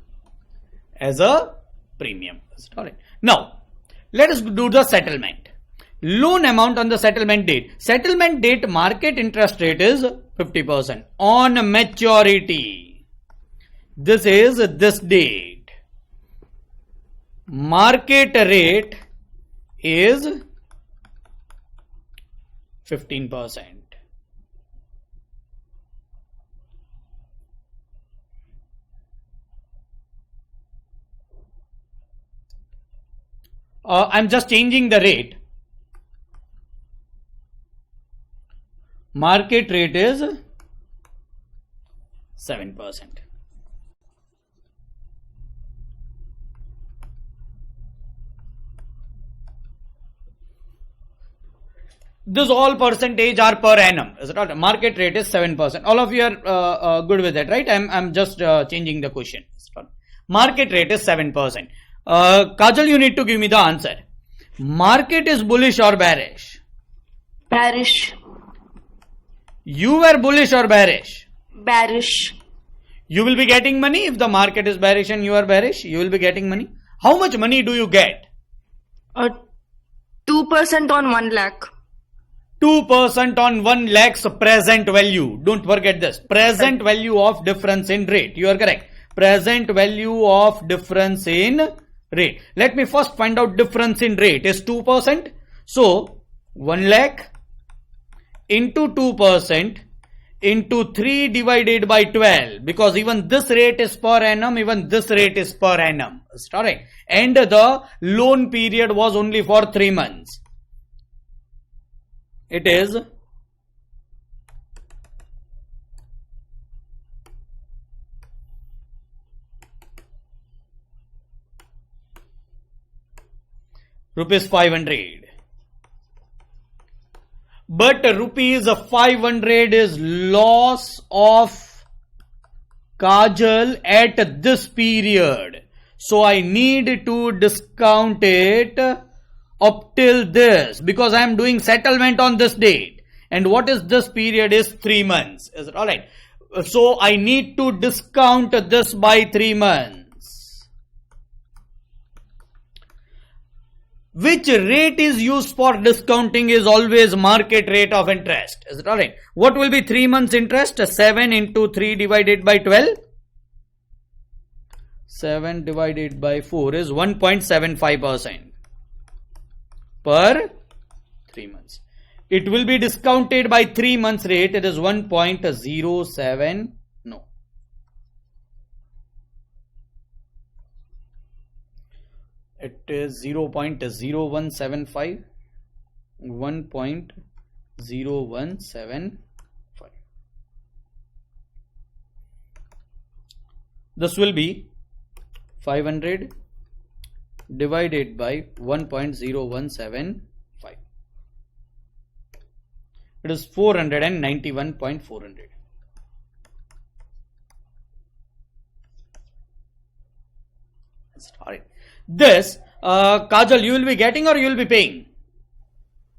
as a premium. Alright. Now, let us do the settlement. Loan amount on the settlement date. Settlement date market interest rate is 50%. On maturity, this is this date. Market rate is 15%. I'm just changing the rate. Market rate is 7%. This all percentage are per annum. Is it not? Market rate is 7%. All of you are good with that, right? I'm just changing the question. Market rate is 7%. Kajal, you need to give me the answer. Market is bullish or bearish? Bearish. You were bullish or bearish? Bearish. You will be getting money if the market is bearish and you are bearish. You will be getting money. How much money do you get? 2% on 1 lakh. 2% on 1 lakh's present value. Don't forget this. Present value of difference in rate. You are correct. Present value of difference in rate. Let me first find out difference in rate is 2%. So 1 lakh into 2% into 3 divided by 12, because even this rate is per annum, even this rate is per annum. Alright. And the loan period was only for 3 months. It is rupees 500. But rupees 500 is loss of Kajal at this period. So I need to discount it up till this, because I am doing settlement on this date. And what is this period is 3 months. Is it alright? So I need to discount this by 3 months. Which rate is used for discounting is always market rate of interest. Is it alright? What will be 3 months interest? 7 into 3 divided by 12. 7 divided by 4 is 1.75% per 3 months. It will be discounted by 3 months rate. It is 1.07. No. It is 0.0175. 1.0175. This will be 500 divided by 1.0175. It is 491.400. Alright. This, Kajal, you will be getting or you will be paying?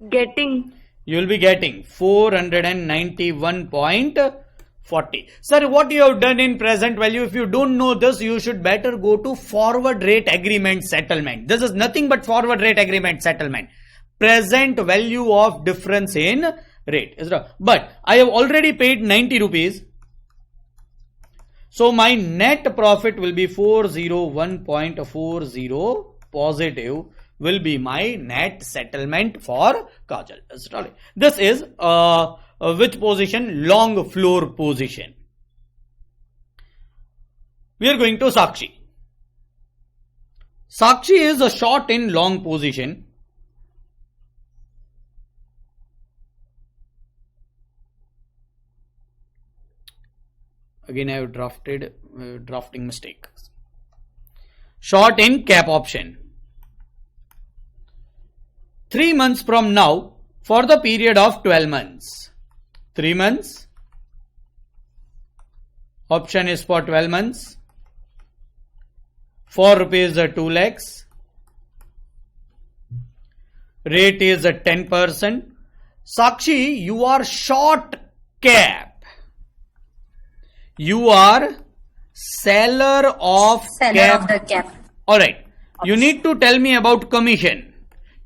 Getting. You will be getting 491.40. Sir, what you have done in present value, if you don't know this, you should better go to forward rate agreement settlement. This is nothing but forward rate agreement settlement. Present value of difference in rate. But I have already paid 90 rupees. So my net profit will be 401.40 positive will be my net settlement for Kajal. This is which position? Long floor position. We are going to Sakshi. Sakshi is a short in long position. Again, I have drafted drafting mistake. Short in cap option. 3 months from now for the period of 12 months. 3 months. Option is for 12 months. 4 rupees 2 lakhs. Rate is 10%. Sakshi, you are short cap. You are seller of cap. of the cap. Alright. You need to tell me about commission.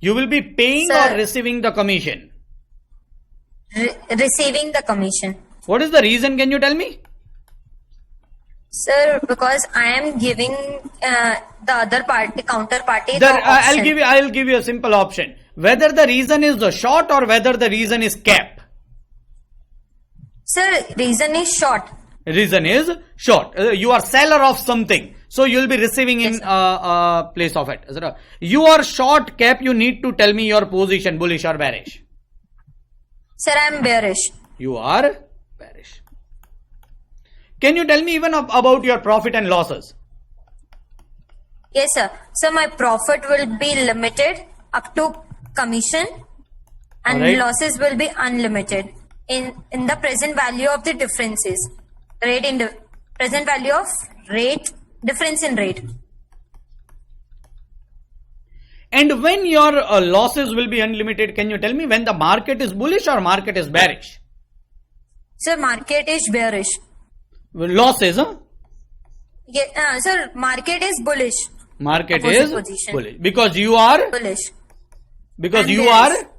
You will be paying Sir. or receiving the commission? Receiving the commission. What is the reason? Can you tell me? Sir, because I am giving the other party, counterparty, The, the option. I'll give you a simple option. Whether the reason is the short or whether the reason is cap. Sir, reason is short. Reason is short. You are seller of something, so you will be receiving in place of it. Is it a- You are short cap. You need to tell me your position, bullish or bearish. Sir, I am bearish. You are bearish. Can you tell me even about your profit and losses? Yes, sir. So my profit will be limited up to commission, and Alright. losses will be unlimited in the present value of the differences. Rate in the present value of rate, difference in rate. And when your losses will be unlimited, can you tell me when the market is bullish or market is bearish? Sir, market is bearish. Losses, huh? Yeah, sir, market is bullish. Market Opposite is position. bullish because you are Bullish. because And you bearish. are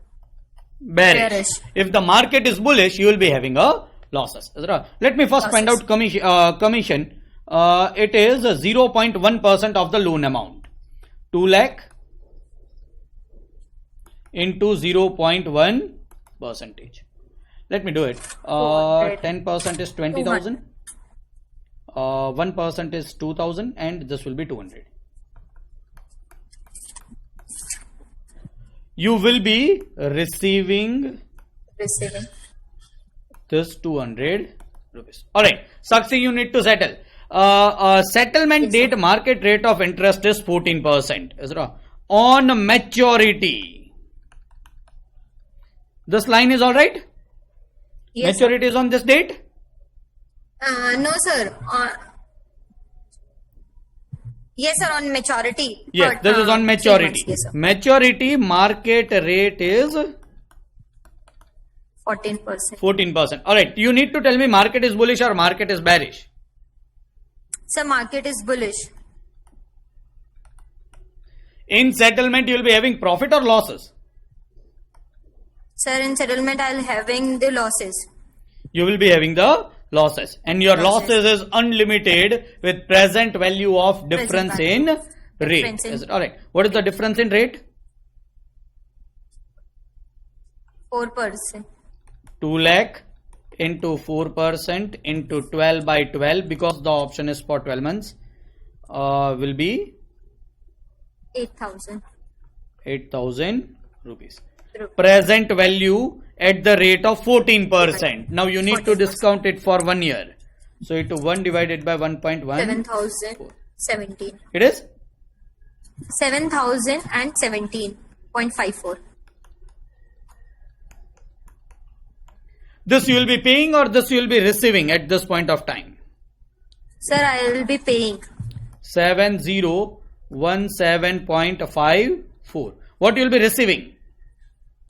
bearish. Bearish. If the market is bullish, you will be having a losses. Is it right? Let me first find Losses. out commission. It is 0.1% of the loan amount. 2 lakh into 0.1 percentage. Let me do it. 10% is 20,000. 1% is 2,000 and this will be 200. You will be receiving Receiving. this 200 rupees. Alright, Sakshi, you need to settle. Settlement date market rate of interest is 14%. Is it right? On maturity. This line is alright? Yes, Maturity is on this date? no, sir. Yes, sir, on maturity. Yes, But, this is on 3 maturity. months. Yes, sir. Maturity market rate is 14%. 14%. Alright, you need to tell me market is bullish or market is bearish. Sir, market is bullish. In settlement, you will be having profit or losses. Sir, in settlement, I'll having the losses. You will be having the losses and your Losses. losses is unlimited with present value of difference Present in value. rate. Difference in- Is it alright? What is the difference in rate? 4%. 2 lakh into 4% into 12 by 12 because the option is for 12 months will be 8,000. 8,000 rupees. Present value at the rate of 14%. Now you need to 14%. discount it for 1 year. So it 1 divided by 1.1. 7,017. It is 7,017.54. this you will be paying or this you will be receiving at this point of time. Sir, I will be paying 7017.54. What you will be receiving?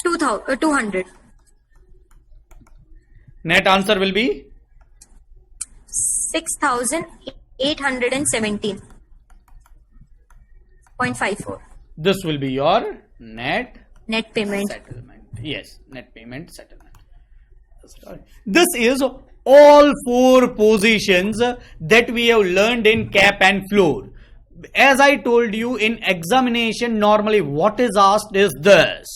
200. Net answer will be 6,817.54. this will be your net Net payment. settlement. Yes, net payment settlement. This is all 4 positions that we have learned in cap and floor. As I told you in examination, normally what is asked is this.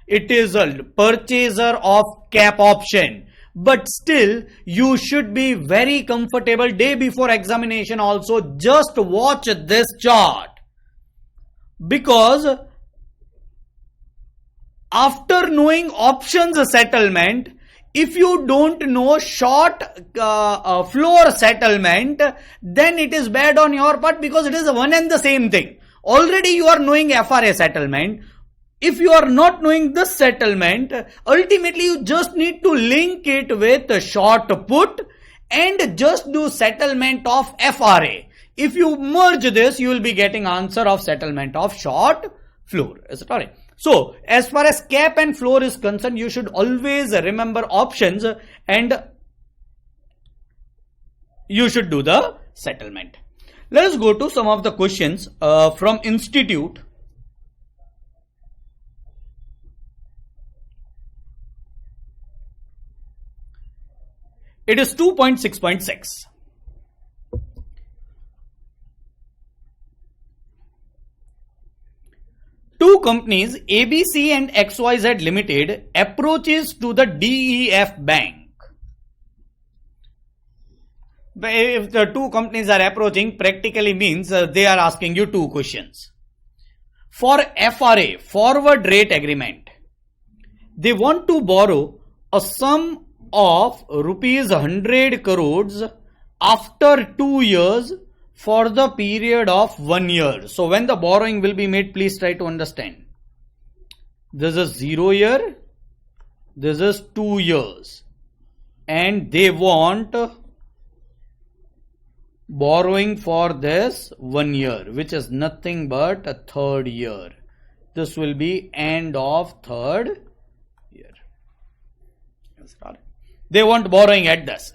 It is a purchaser of cap option. But still, you should be very comfortable day before examination also. Just watch this chart. Because after knowing options settlement, If you don't know short floor settlement, then it is bad on your part because it is one and the same thing. Already you are knowing FRA settlement. If you are not knowing this settlement, ultimately you just need to link it with short put and just do settlement of FRA. If you merge this, you will be getting answer of settlement of short floor. Is it alright? So, as far as cap and floor is concerned, you should always remember options and you should do the settlement. Let us go to some of the questions from Institute. It is 2.6.6. Two companies, ABC and XYZ Limited, approaches to the DEF Bank. If the two companies are approaching, practically means they are asking you two questions. For FRA, forward rate agreement, they want to borrow a sum of rupees 100 crores after 2 years for the period of 1 year. So when the borrowing will be made, please try to understand. This is 0 year, this is 2 years, and they want borrowing for this 1 year, which is nothing but a third year. This will be end of third year. They want borrowing at this.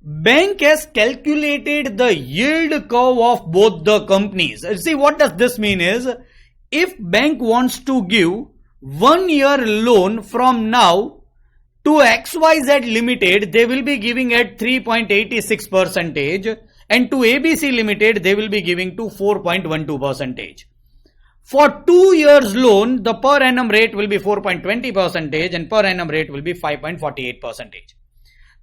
Bank has calculated the yield curve of both the companies. See, what does this mean is, if bank wants to give 1 year loan from now to XYZ Limited, they will be giving at 3.86%, and to ABC Limited, they will be giving to 4.12%. For 2 years loan, the per annum rate will be 4.20% and per annum rate will be 5.48%.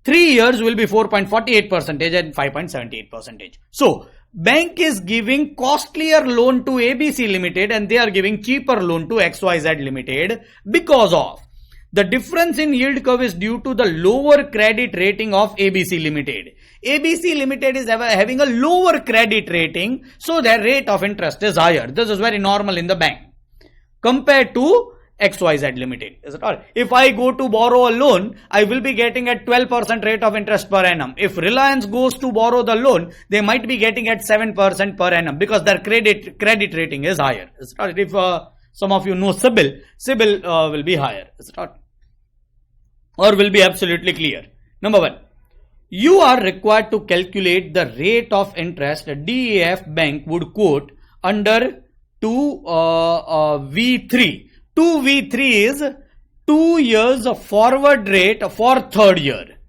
3 years will be 4.48% and 5.78%. So, bank is giving costlier loan to ABC Limited and they are giving cheaper loan to XYZ Limited because of the difference in yield curve is due to the lower credit rating of ABC Limited. ABC Limited is having a lower credit rating, so their rate of interest is higher. This is very normal in the bank compared to XYZ Limited. Is it all? If I go to borrow a loan, I will be getting at 12% rate of interest per annum. If Reliance goes to borrow the loan, they might be getting at 7% per annum because their credit rating is higher. Is it all? If some of you know CIBIL will be higher. Is it all? Or will be absolutely clear. Number 1. You are required to calculate the rate of interest a DEF bank would quote under 2V3. 2V3 is 2 years of forward rate for third year.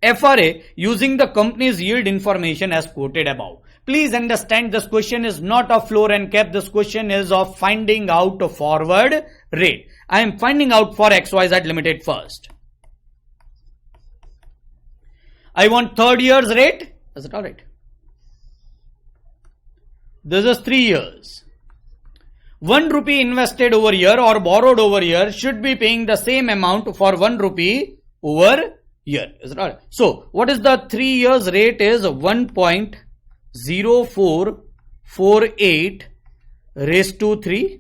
FRA using the company's yield information as quoted above. Please understand, this question is not of floor and cap. This question is of finding out a forward rate. I am finding out for XYZ Limited first. I want third year's rate. Is it alright? This is 3 years. 1 rupee invested over year or borrowed over year should be paying the same amount for 1 rupee over year. Is it alright? So, what is the 3 years rate is 1.0448 raised to 3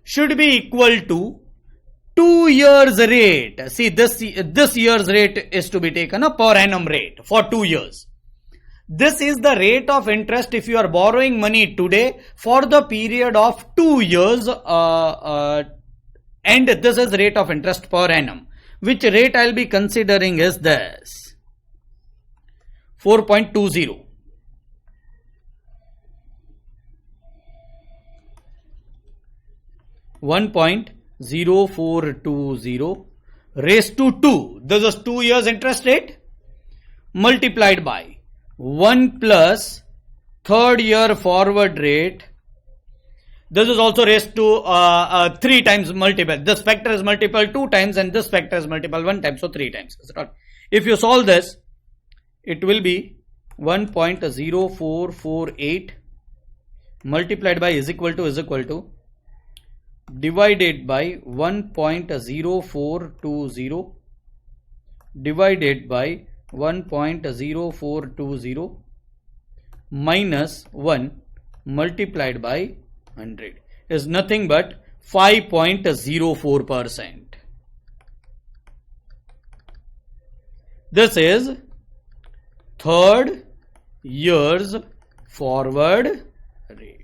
should be equal to 2 years rate. See, this year's rate is to be taken a per annum rate for 2 years. This is the rate of interest if you are borrowing money today for the period of 2 years and this is rate of interest per annum. Which rate I will be considering is this 4.20. $1.0420 raised to 2. This is 2 years interest rate multiplied by 1 plus third year forward rate. This is also raised to 3 times multiple. This factor is multiple 2 times and this factor is multiple 1 time. So 3 times. If you solve this, it will be 1.0448 multiplied by is equal to divided by 1.0420 divided by 1.0420 minus 1 multiplied by 100 is nothing but 5.04%. This is third year's forward rate.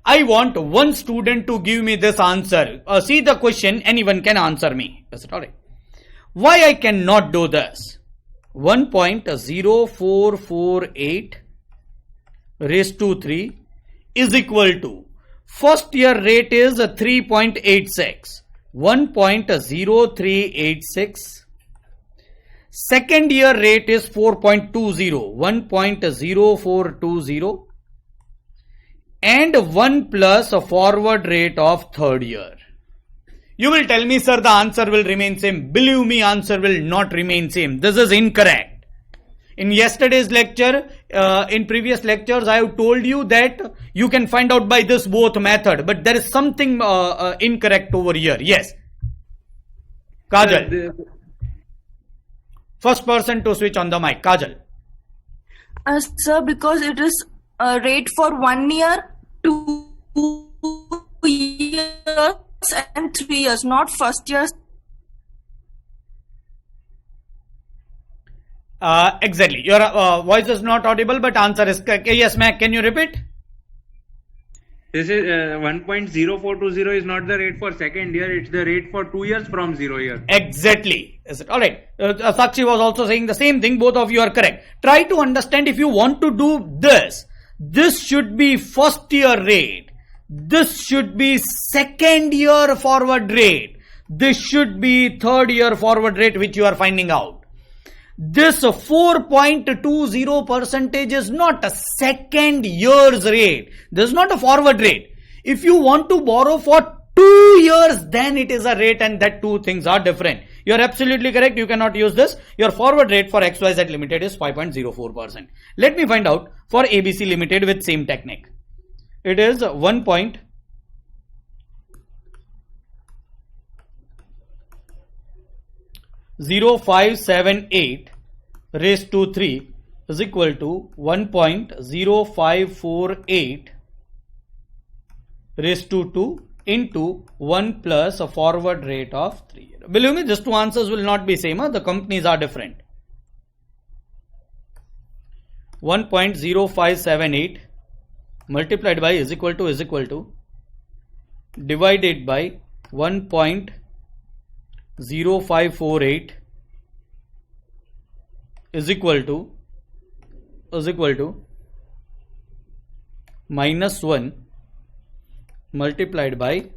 I want one student to give me this answer. See the question, anyone can answer me. Is it alright? Why I cannot do this? 1.0448 raised to 3 is equal to first year rate is 3.86. 1.0386. Second year rate is 4.20. 1.0420. And 1 plus a forward rate of third year. You will tell me, sir, the answer will remain same. Believe me, answer will not remain same. This is incorrect. In yesterday's lecture, in previous lectures, I have told you that you can find out by this both method. But there is something incorrect over here. Yes. Kajal. First person to switch on the mic. Kajal. Sir, because it is a rate for 1 year, 2 years and 3 years, not first year. Exactly. Your voice is not audible, but answer is correct. Yes, Mac, can you repeat? This is 1.0420 is not the rate for second year, it's the rate for 2 years from 0 year. Exactly. Is it alright? Sakshi was also saying the same thing. Both of you are correct. Try to understand if you want to do this. This should be first year rate. This should be second year forward rate. This should be third year forward rate, which you are finding out. This 4.20% is not a second year's rate. This is not a forward rate. If you want to borrow for 2 years, then it is a rate, and that two things are different. You are absolutely correct. You cannot use this. Your forward rate for XYZ Limited is 5.04%. Let me find out for ABC Limited with same technique. It is 1.0578 raised to 3 is equal to 1.0548 raised to 2 into 1 plus a forward rate of 3. Believe me, these two answers will not be same. The companies are different. 1.0578 multiplied by is equal to divided by 1.0548 is equal to minus 1 multiplied by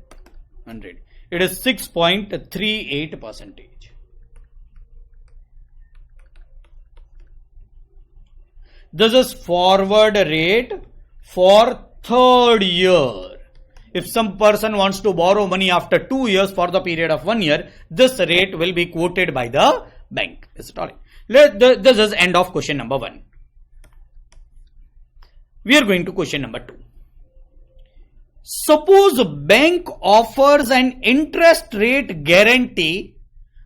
100. It is 6.38%. This is forward rate for third year. If some person wants to borrow money after 2 years for the period of 1 year, this rate will be quoted by the bank. Is it all right? This is end of question number 1. We are going to question number 2. Suppose bank offers an interest rate guarantee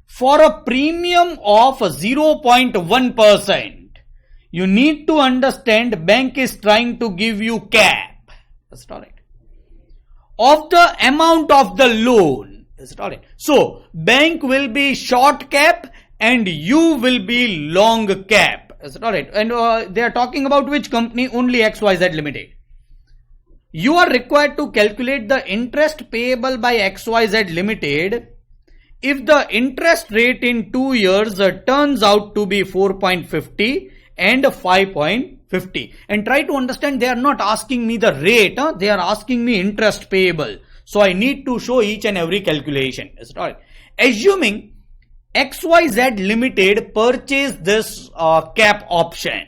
for a premium of 0.1%. You need to understand bank is trying to give you cap. Is it alright? Of the amount of the loan. Is it alright? So, bank will be short cap and you will be long cap. Is it alright? And they are talking about which company? Only XYZ Limited. You are required to calculate the interest payable by XYZ Limited if the interest rate in 2 years turns out to be 4.50 and 5.50. And try to understand, they are not asking me the rate, they are asking me interest payable. So I need to show each and every calculation. Is it alright? Assuming XYZ Limited purchased this cap option.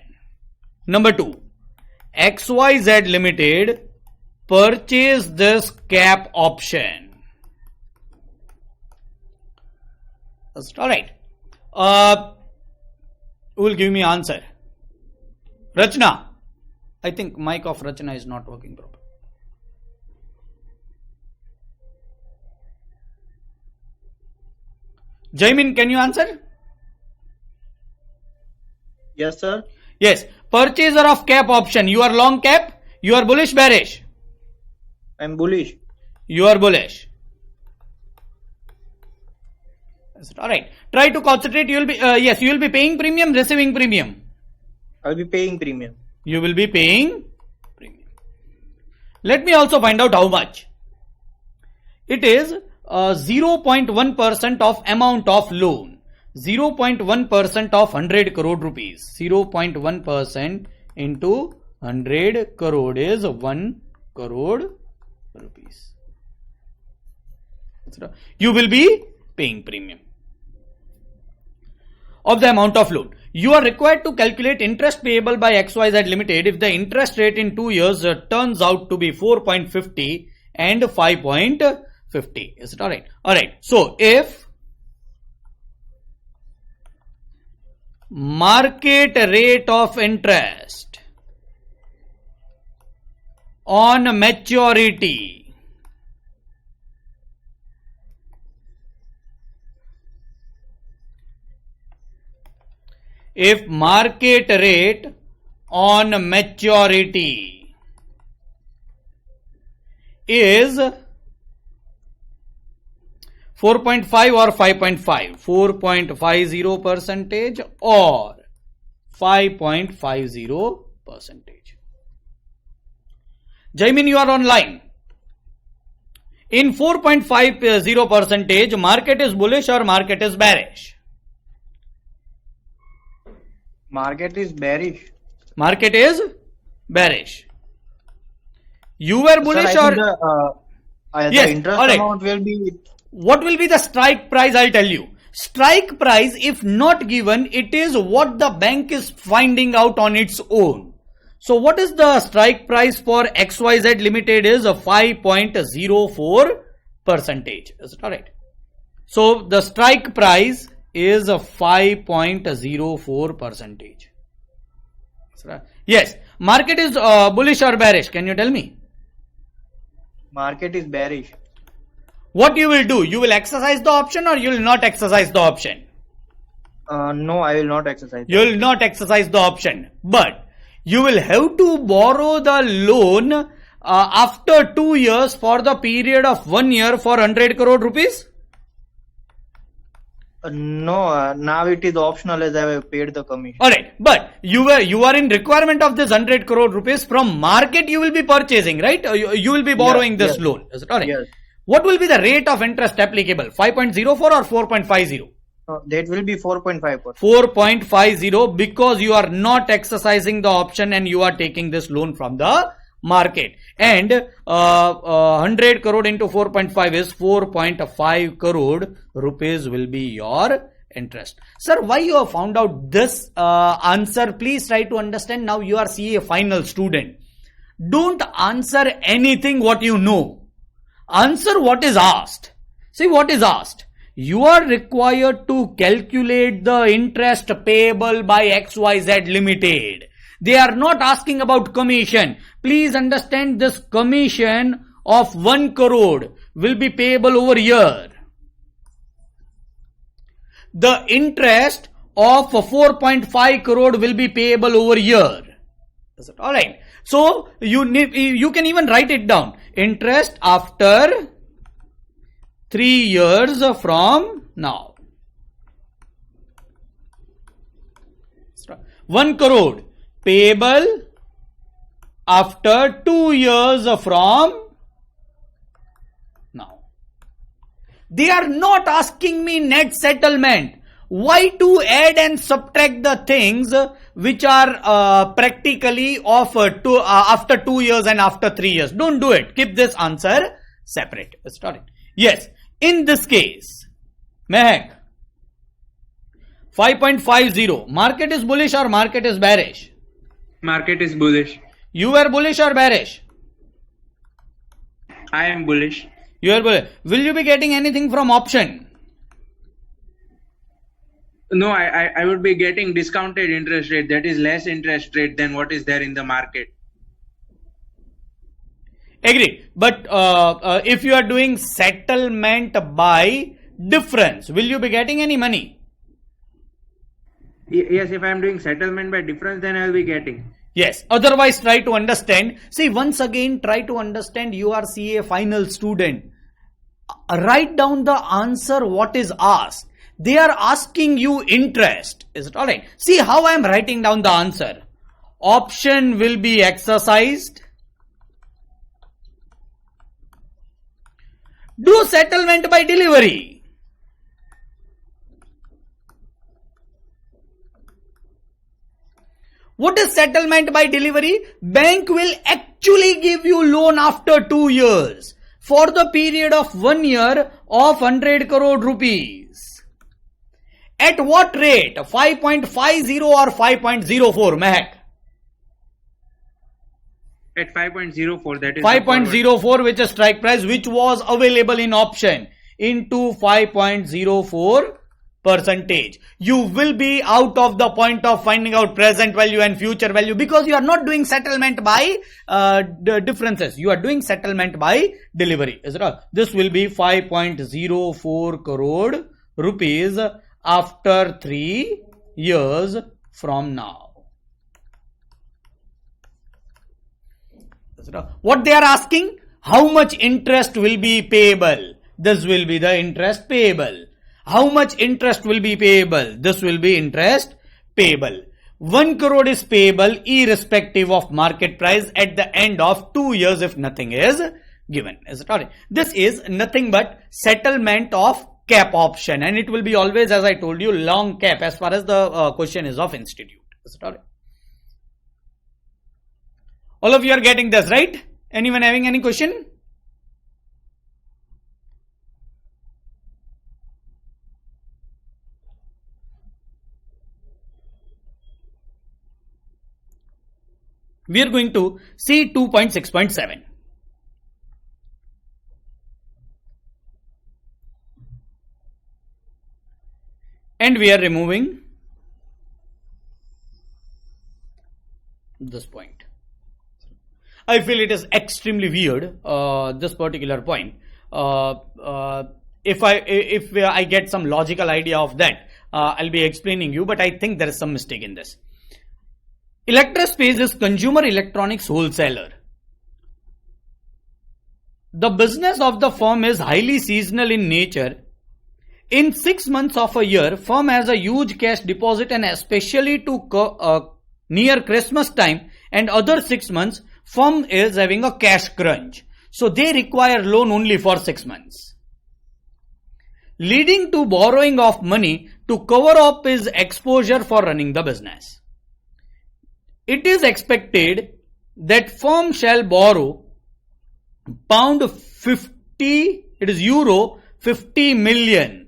Number 2, XYZ Limited purchase this cap option. That's all right. Who will give me answer? Rachna. I think mic of Rachna is not working properly. Jaimin, can you answer? Yes, sir. Yes. Purchaser of cap option. You are long cap. You are bullish, bearish. I'm bullish. You are bullish. All right. Try to concentrate. You will be yes. You will be paying premium, receiving premium. I'll be paying premium. You will be paying premium. Let me also find out how much. It is 0.1% of amount of loan. 0.1% of 100 crore rupees. 0.1% into 100 crore is 1 crore rupees. You will be paying premium of the amount of loan. You are required to calculate interest payable by XYZ Limited if the interest rate in 2 years turns out to be 4.50 and 5.50. Is it alright? Alright. So, if market rate of interest on maturity if market rate on maturity is 4.5 or 5.5, 4.50 percentage or 5.50 percentage. Jaimin, you are online. In 4.50 percentage, market is bullish or market is bearish? Market is bearish. Market is bearish. You were bullish Sir, I or think yes, the interest alright. amount will be. What will be the strike price? I'll tell you. Strike price, if not given, it is what the bank is finding out on its own. So what is the strike price for XYZ Limited is a 5.04 percentage. Is it alright? So the strike price is a 5.04 percentage. Yes. Market is bullish or bearish? Can you tell me? Market is bearish. What you will do? You will exercise the option or you will not exercise the option? No, I will not exercise. You will not exercise the option. But you will have to borrow the loan after 2 years for the period of 1 year for 100 crore rupees? No, now it is optional as I have paid the commission. Alright, but you are in requirement of this 100 crore rupees from market you will be purchasing, right? You will be borrowing this loan. Is it alright? Yes. What will be the rate of interest applicable? 5.04 or 4.50? That will be 4.5%. 4.50 because you are not exercising the option and you are taking this loan from the market. And 100 crore into 4.5 is 4.5 crore rupees will be your interest. Sir, why you have found out this answer? Please try to understand. Now you are CA final student. Don't answer anything what you know. Answer what is asked. See what is asked. You are required to calculate the interest payable by XYZ Limited. They are not asking about commission. Please understand this commission of 1 crore will be payable over year. The interest of 4.5 crore will be payable over year. Is it alright? So you can even write it down. Interest after 3 years from now. 1 crore payable after 2 years from now. They are not asking me net settlement. Why to add and subtract the things which are practically of after 2 years and after 3 years? Don't do it. Keep this answer separate. Start it. Yes. In this case, Mehak, 5.50. Market is bullish or market is bearish? Market is bullish. You were bullish or bearish? I am bullish. You are bullish. Will you be getting anything from option? No, I would be getting discounted interest rate. That is less interest rate than what is there in the market. Agree. But if you are doing settlement by difference, will you be getting any money? Yes, if I am doing settlement by difference, then I will be getting. Yes, otherwise try to understand. See, once again, try to understand. You are CA final student. Write down the answer what is asked. They are asking you interest. Is it alright? See how I am writing down the answer. Option will be exercised. Do settlement by delivery. What is settlement by delivery? Bank will actually give you loan after 2 years for the period of 1 year of 100 crore rupees. At what rate? 5.50 or 5.04, Mehak? At 5.04, that is 5.04, which is strike price, which was available in option, into 5.04 percentage. You will be out of the point of finding out present value and future value, because you are not doing settlement by differences. You are doing settlement by delivery. Is it all? This will be 5.04 crore rupees after 3 years from now. What they are asking? How much interest will be payable? This will be the interest payable. How much interest will be payable? This will be interest payable. 1 crore is payable irrespective of market price at the end of 2 years if nothing is given. Is it alright? This is nothing but settlement of cap option, and it will be always, as I told you, long cap as far as the question is of institute. Is it alright? All of you are getting this, right? Anyone having any question? We are going to see 2.6.7. And we are removing this point. I feel it is extremely weird, this particular point. If I get some logical idea of that, I'll be explaining you, but I think there is some mistake in this. Electrospace is consumer electronics wholesaler. The business of the firm is highly seasonal in nature. In 6 months of a year, firm has a huge cash deposit, and especially to near Christmas time and other 6 months, firm is having a cash crunch. So they require loan only for 6 months, leading to borrowing of money to cover up his exposure for running the business. It is expected that firm shall borrow euro 50 million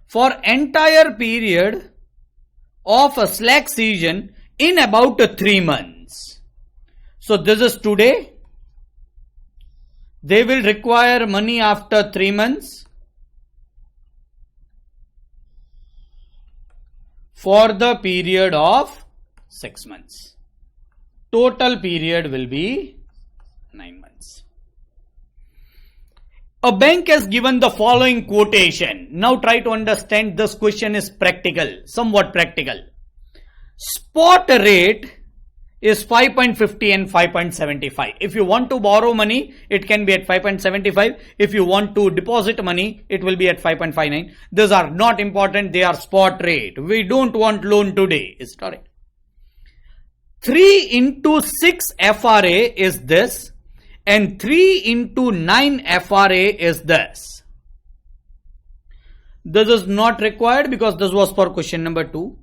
for entire period of a slack season in about 3 months. So this is today. They will require money after 3 months for the period of 6 months. Total period will be 9 months. A bank has given the following quotation. Now try to understand, this question is practical, somewhat practical. Spot rate is 5.50 and 5.75. If you want to borrow money, it can be at 5.75. If you want to deposit money, it will be at 5.59. These are not important. They are spot rate. We don't want loan today. Is it correct? 3 into 6 FRA is this, and 3 into 9 FRA is this. This is not required because this was for question number 2.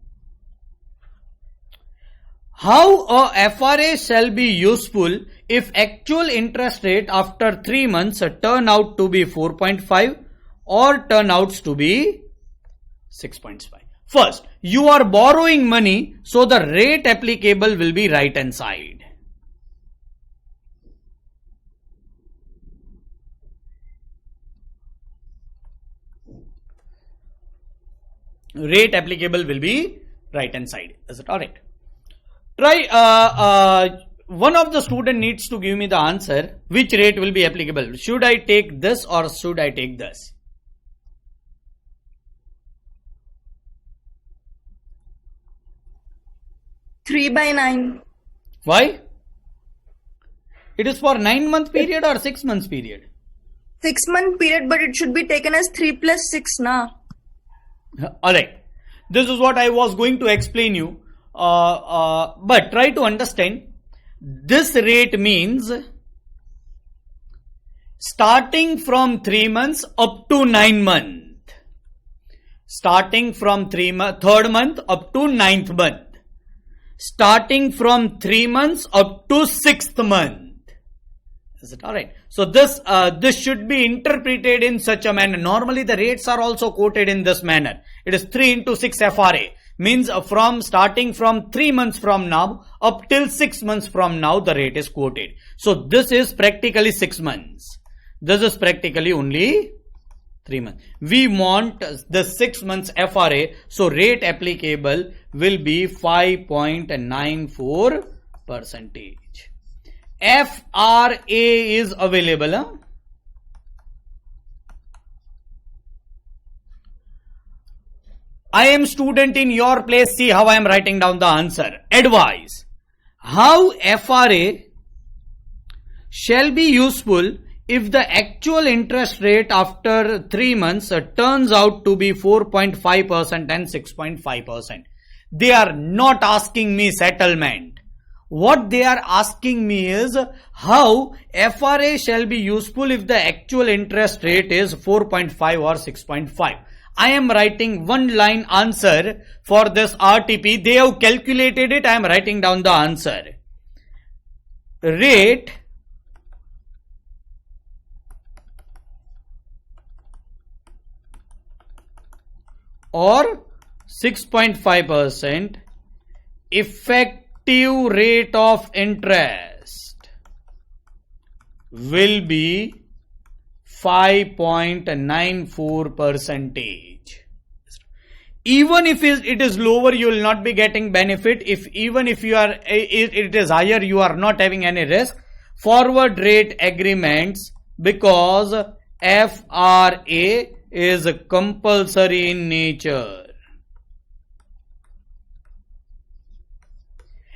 How a FRA shall be useful if actual interest rate after 3 months turn out to be 4.5 or turn out to be 6.5. First, you are borrowing money, so the rate applicable will be right hand side. Rate applicable will be right hand side. Is it alright? Try, one of the student needs to give me the answer, which rate will be applicable. Should I take this or should I take this? 3/9. Why? It is for 9-month period or 6 months period? 6-month period, but it should be taken as 3 plus 6 na. Alright. This is what I was going to explain you. But try to understand. This rate means starting from 3 months up to 9 months. Starting from 3rd month up to 9th month. Starting from 3 months up to 6th month. Is it alright? So this should be interpreted in such a manner. Normally the rates are also quoted in this manner. It is 3 into 6 FRA. Means starting from 3 months from now up till 6 months from now the rate is quoted. So this is practically 6 months. This is practically only 3 months. We want the 6 months FRA. So rate applicable will be 5.94%. FRA is available. Huh? I am student in your place. See how I am writing down the answer. Advice. How FRA shall be useful if the actual interest rate after 3 months turns out to be 4.5% and 6.5%. They are not asking me settlement. What they are asking me is how FRA shall be useful if the actual interest rate is 4.5 or 6.5. I am writing one line answer for this RTP. They have calculated it. I am writing down the answer. Rate or 6.5% effective rate of interest will be 5.94%. Even if it is lower, you will not be getting benefit. Even if it is higher, you are not having any risk. Forward rate agreements, because FRA is compulsory in nature.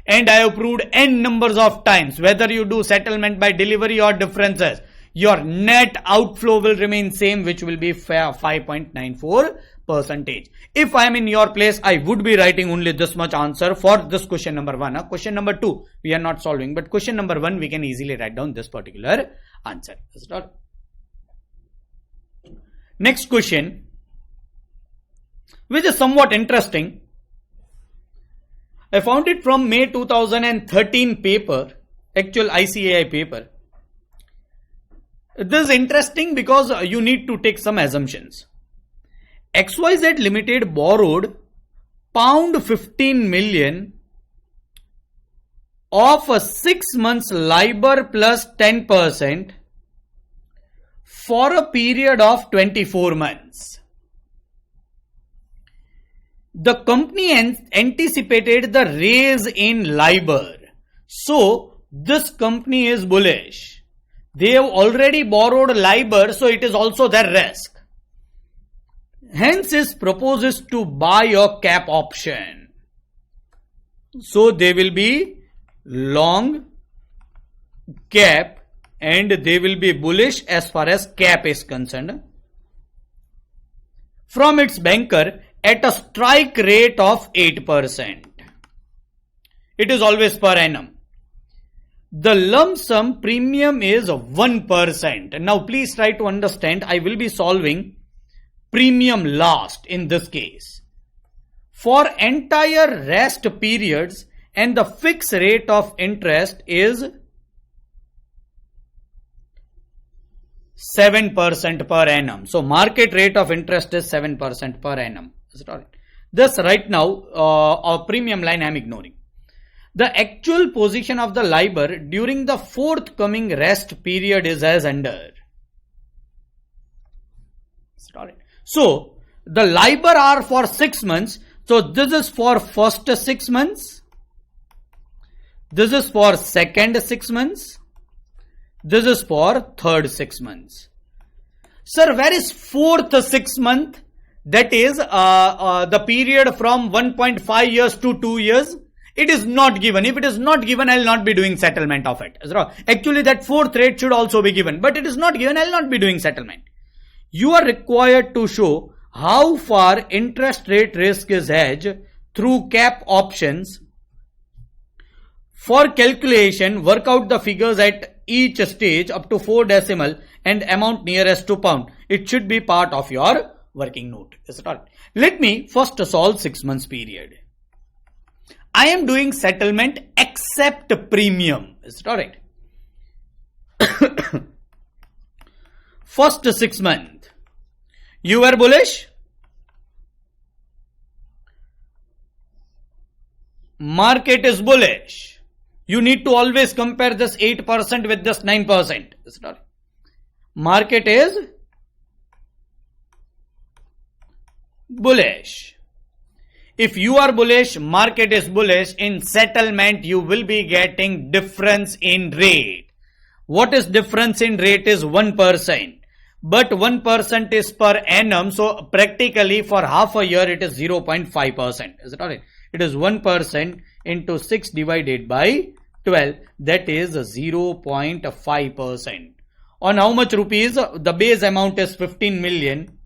And I have proved n numbers of times, whether you do settlement by delivery or differences, your net outflow will remain same, which will be 5.94%. If I am in your place, I would be writing only this much answer for this question number 1. Question number 2, we are not solving, but question number 1, we can easily write down this particular answer. Next question, which is somewhat interesting. I found it from May 2013 paper, actual ICAI paper. This is interesting because you need to take some assumptions. XYZ Limited borrowed £15 million of a 6 months LIBOR plus 10% for a period of 24 months. The company anticipated the raise in LIBOR. So, this company is bullish. They have already borrowed LIBOR, so it is also their risk. Hence, it proposes to buy a cap option. So, they will be long cap and they will be bullish as far as cap is concerned. From its banker, at a strike rate of 8%. It is always per annum. The lump sum premium is 1%. Now please try to understand, I will be solving premium last in this case. For entire rest periods, and the fixed rate of interest is 7% per annum. So market rate of interest is 7% per annum. Is it alright? This right now, our premium line I am ignoring. The actual position of the LIBOR during the forthcoming rest period is as under. Is it alright? So the LIBOR are for 6 months. So this is for first 6 months. This is for second 6 months. This is for third 6 months. Sir, where is fourth 6 month? That is the period from 1.5 years to 2 years. It is not given. If it is not given, I'll not be doing settlement of it. Actually, that fourth rate should also be given, but it is not given, I'll not be doing settlement. You are required to show how far interest rate risk is hedged through cap options. For calculation, work out the figures at each stage up to 4 decimal and amount nearest to pound. It should be part of your working note. Is it alright? Let me first solve 6 months period. I am doing settlement except premium. Is it alright? First 6 month. You were bullish. Market is bullish. You need to always compare this 8% with this 9%. Is it alright? Market is bullish. If you are bullish, market is bullish, in settlement you will be getting difference in rate. What is difference in rate is 1. But 1% is per annum, so practically for half a year it is 0.5%. Is it alright? It is 1% into 6 divided by 12, that is 0.5%. On how much rupees? The base amount is 15 million.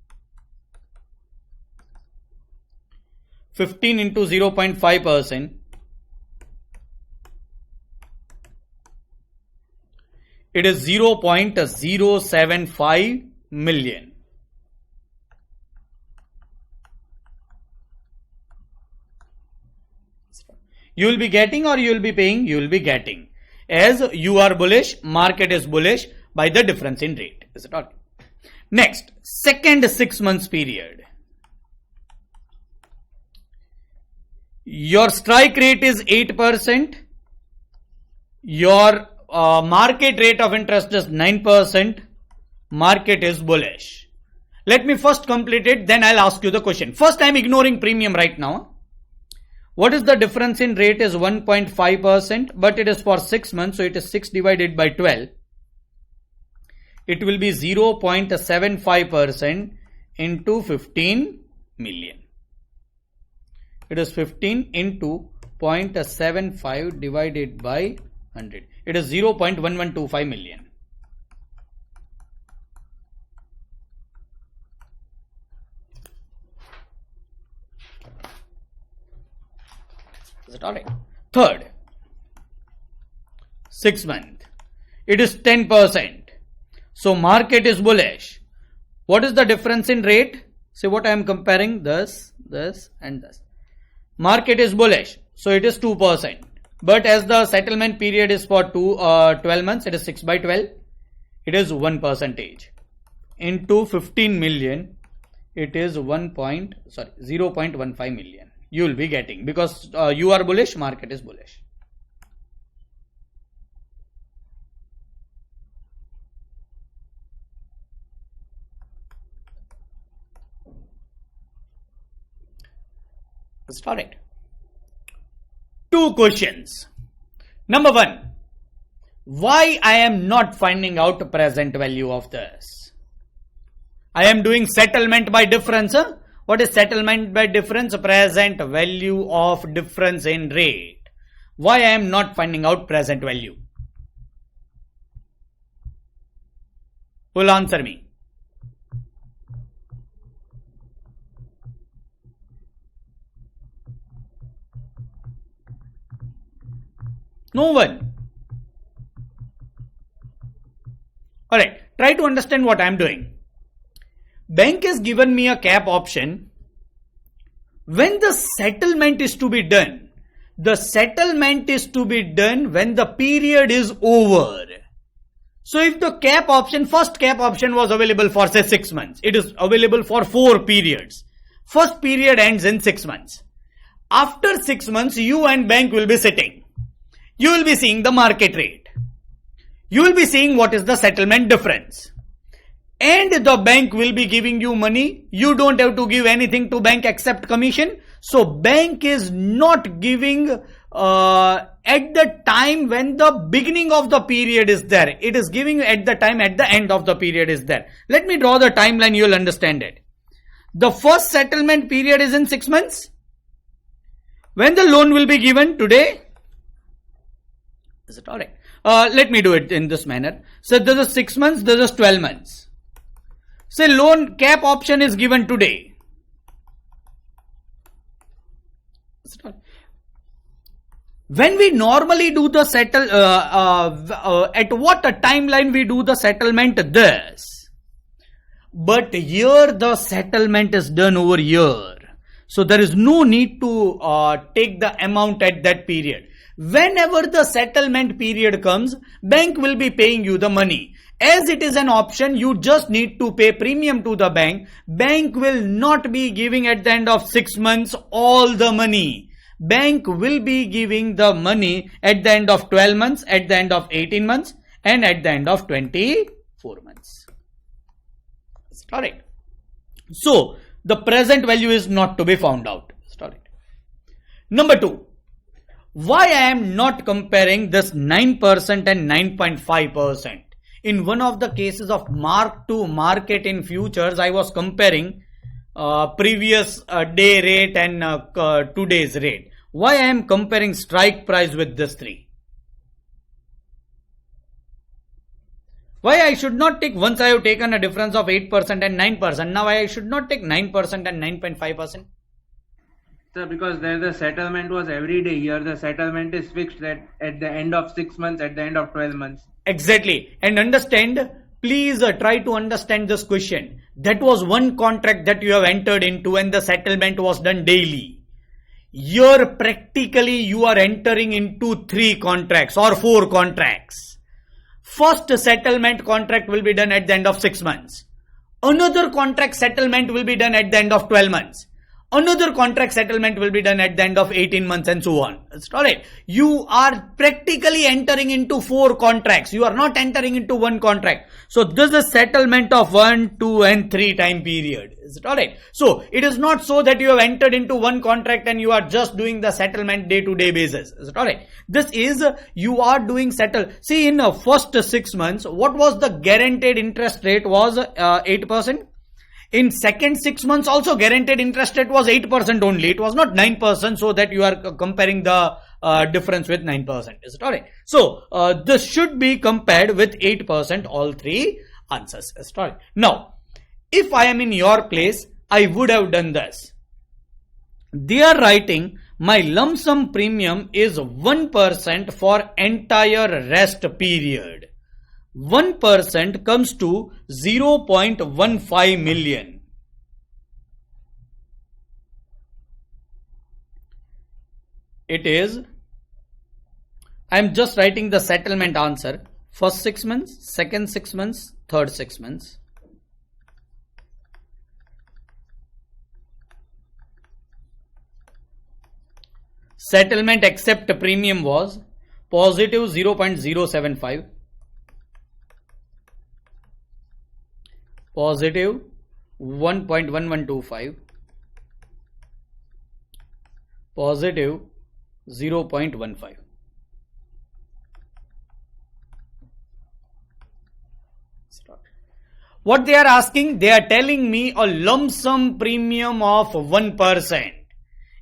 15 into 0.5%. It is 0.075 million. You will be getting or you will be paying? You will be getting. As you are bullish, market is bullish by the difference in rate. Is it all? Next, second 6 months period. Your strike rate is 8%. Your market rate of interest is 9%. Market is bullish. Let me first complete it, then I'll ask you the question. First, I am ignoring premium right now. What is the difference in rate is 1.5%, but it is for 6 months, so it is 6 divided by 12. It will be 0.75% into 15 million. It is 15 into 0.75 divided by 100. It is 0.1125 million. Is it alright? Third, 6 month. It is 10%. So market is bullish. What is the difference in rate? See what I am comparing, this, this and this. Market is bullish, so it is 2%. But as the settlement period is for 12 months, it is 6 by 12. It is 1%. Into 15 million, it is 0.15 million. You will be getting, because you are bullish, market is bullish. Start it. 2 questions. Number 1, why I am not finding out present value of this? I am doing settlement by difference. What is settlement by difference? Present value of difference in rate. Why I am not finding out present value? Who will answer me? No one. Alright, try to understand what I am doing. Bank has given me a cap option. When the settlement is to be done, the settlement is to be done when the period is over. So if the cap option, first cap option was available for say 6 months, it is available for 4 periods. First period ends in 6 months. After 6 months, you and bank will be sitting. You will be seeing the market rate. You will be seeing what is the settlement difference. And the bank will be giving you money. You don't have to give anything to bank except commission. So bank is not giving at the time when the beginning of the period is there. It is giving at the time at the end of the period is there. Let me draw the timeline, you will understand it. The first settlement period is in 6 months. When the loan will be given today? Is it alright? Let me do it in this manner. So this is 6 months, this is 12 months. Say loan cap option is given today. When we normally do the settle, at what a timeline we do the settlement? This. But here the settlement is done over here. So there is no need to take the amount at that period. Whenever the settlement period comes, bank will be paying you the money. As it is an option, you just need to pay premium to the bank. Bank will not be giving at the end of 6 months all the money. Bank will be giving the money at the end of 12 months, at the end of 18 months, and at the end of 24 months. Alright. So, the present value is not to be found out. Number 2. Why I am not comparing this 9% and 9.5%? In one of the cases of mark to market in futures, I was comparing previous day rate and today's rate. Why I am comparing strike price with this 3? Why I should not take, once I have taken a difference of 8% and 9%, now I should not take 9% and 9.5%? Sir, because there the settlement was every day. Here the settlement is fixed at the end of 6 months, at the end of 12 months. Exactly. And understand, please try to understand this question. That was one contract that you have entered into and the settlement was done daily. Here practically you are entering into 3 contracts or 4 contracts. First settlement contract will be done at the end of 6 months. Another contract settlement will be done at the end of 12 months. Another contract settlement will be done at the end of 18 months and so on. It's alright. You are practically entering into 4 contracts. You are not entering into 1 contract. So this is settlement of 1, 2 and 3 time period. Is it alright? So it is not so that you have entered into 1 contract and you are just doing the settlement day to day basis. Is it alright? This is you are doing settle. See, in the first 6 months, what was the guaranteed interest rate was 8%. In second 6 months also guaranteed interest rate was 8% only. It was not 9%, so that you are comparing the difference with 9%. Is it alright? So this should be compared with 8%, all 3 answers. Is it alright? Now, if I am in your place, I would have done this. They are writing my lump sum premium is 1% for entire rest period. 1% comes to 0.15 million. It is, I am just writing the settlement answer. First 6 months, second 6 months, third 6 months. Settlement except premium was positive 0.075. Positive 1.1125, positive 0.15. What they are asking, they are telling me a lump sum premium of 1%.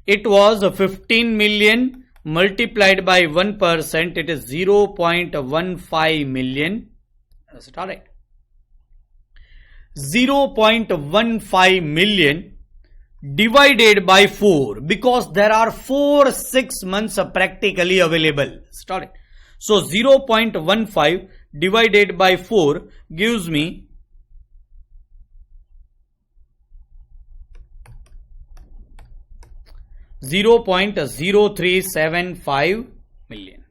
It was 15 million multiplied by 1%, it is 0.15 million. Is it alright? 0.15 million divided by 4, because there are 4 6 months practically available. Start it. So 0.15 divided by 4 gives me 0.0375 million.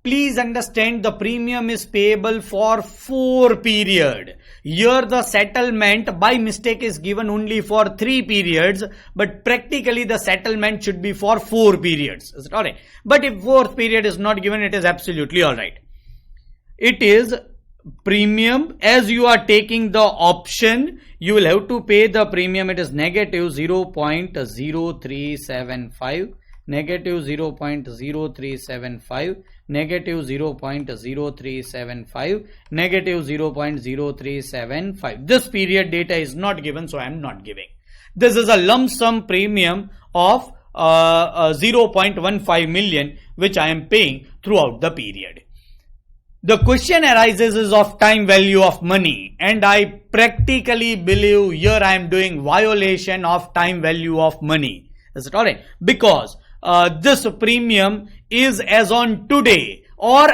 Please understand the premium is payable for 4 period. Here the settlement by mistake is given only for 3 periods, but practically the settlement should be for 4 periods. Is it alright? But if 4th period is not given, it is absolutely alright. It is premium, as you are taking the option, you will have to pay the premium. It is negative 0.0375, negative 0.0375, negative 0.0375, negative 0.0375. This period data is not given, so I am not giving. This is a lump sum premium of 0.15 million which I am paying throughout the period. The question arises is of time value of money, and I practically believe here I am doing violation of time value of money. Is it alright? Because this premium is as on today or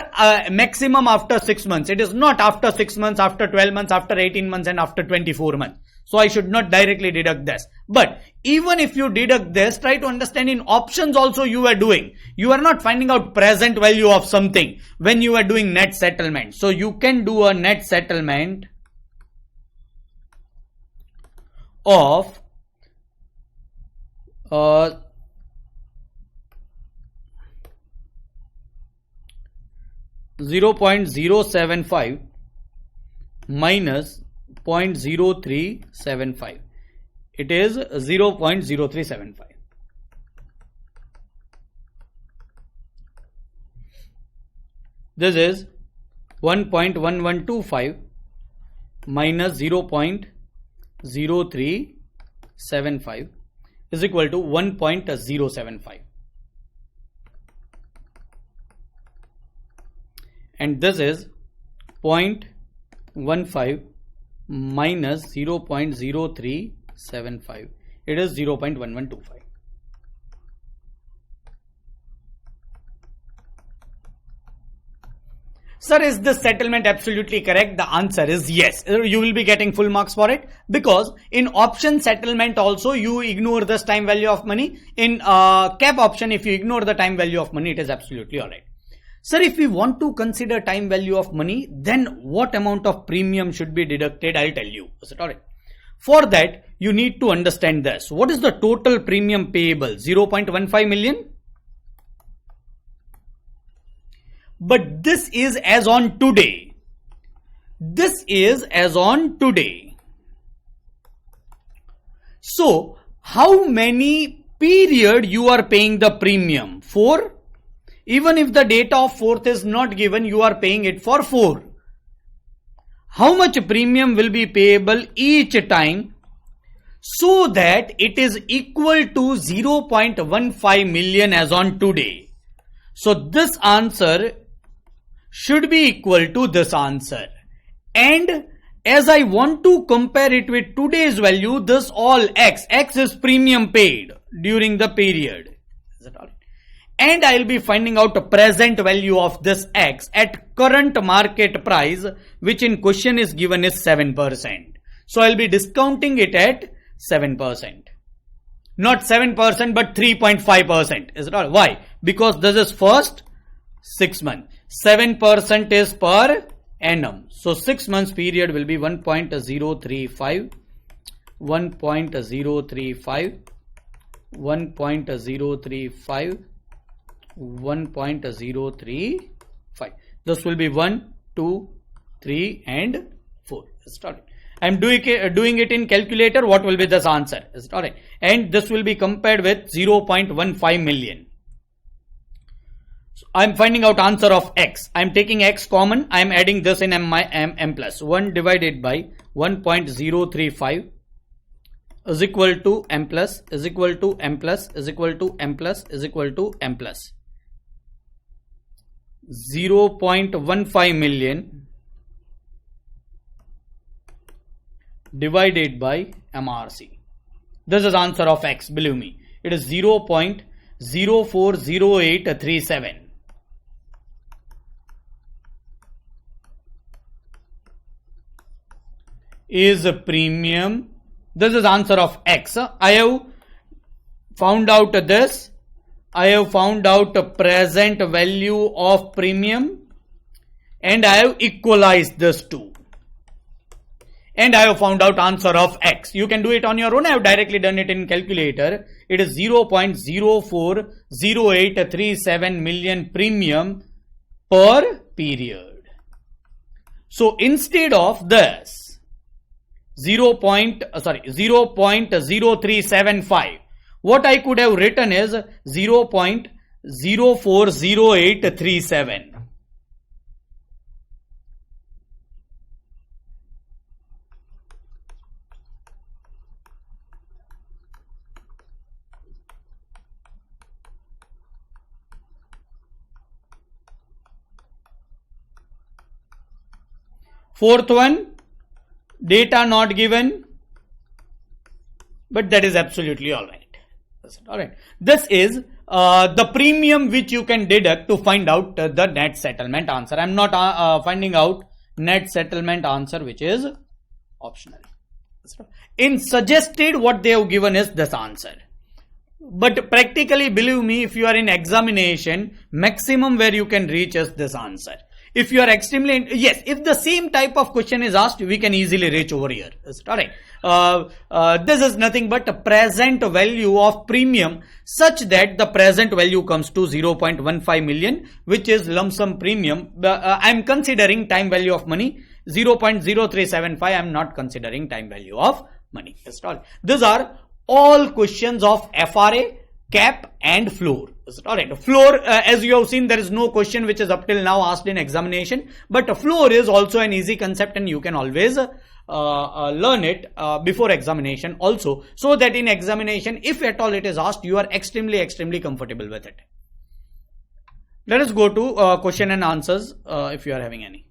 maximum after 6 months. It is not after 6 months, after 12 months, after 18 months and after 24 months. So I should not directly deduct this. But even if you deduct this, try to understand in options also you are doing. You are not finding out present value of something when you are doing net settlement. So you can do a net settlement of 0.075 minus 0.0375. It is 0.0375. This is 1.1125 minus 0.0375 is equal to 1.075. And this is 0.15 minus 0.0375. It is 0.1125. Sir, is this settlement absolutely correct? The answer is yes. You will be getting full marks for it, because in option settlement also you ignore this time value of money. In cap option, if you ignore the time value of money, it is absolutely alright. Sir, if we want to consider time value of money, then what amount of premium should be deducted? I'll tell you. Is it alright? For that, you need to understand this. What is the total premium payable? 0.15 million. But this is as on today. This is as on today. So, how many period you are paying the premium? 4? Even if the date of 4th is not given, you are paying it for 4. How much premium will be payable each time so that it is equal to 0.15 million as on today? So this answer should be equal to this answer. And as I want to compare it with today's value, this all X is premium paid during the period. Is that all? And I will be finding out the present value of this X at current market price, which in question is given is 7%. So I will be discounting it at 7%. Not 7% but 3.5%. Is it all? Why? Because this is first 6 months. 7% is per annum. So 6 months period will be 1.035, 1.035, 1.035, 1.035. This will be 1, 2, 3 and 4. Start it. I am doing it in calculator. What will be this answer? Start it. And this will be compared with 0.15 million. So I am finding out answer of X. I am taking X common. I am adding this in M plus 1 divided by 1.035 is equal to M plus is equal to M plus is equal to M plus is equal to M plus. 0.15 million divided by MRC. This is answer of X, believe me. It is 0.040837. Is a premium. This is answer of X. I have found out this. I have found out the present value of premium and I have equalized this two. And I have found out answer of X. You can do it on your own. I have directly done it in calculator. It is 0.040837 million premium per period. So instead of this 0.0375, what I could have written is 0.040837. Fourth one, data not given, but that is absolutely all right. All right. This is the premium which you can deduct to find out the net settlement answer. I'm not finding out net settlement answer, which is optional. In suggested, what they have given is this answer. But practically, believe me, if you are in examination, maximum where you can reach is this answer. If you are extremely, yes, if the same type of question is asked, we can easily reach over here. Alright. This is nothing but a present value of premium such that the present value comes to 0.15 million, which is lump sum premium. I am considering time value of money 0.0375. I am not considering time value of money. These are all questions of FRA, cap and floor. Alright, floor, as you have seen, there is no question which is up till now asked in examination, but floor is also an easy concept and you can always learn it before examination also, so that in examination, if at all it is asked, you are extremely comfortable with it. Let us go to question and answers if you are having any.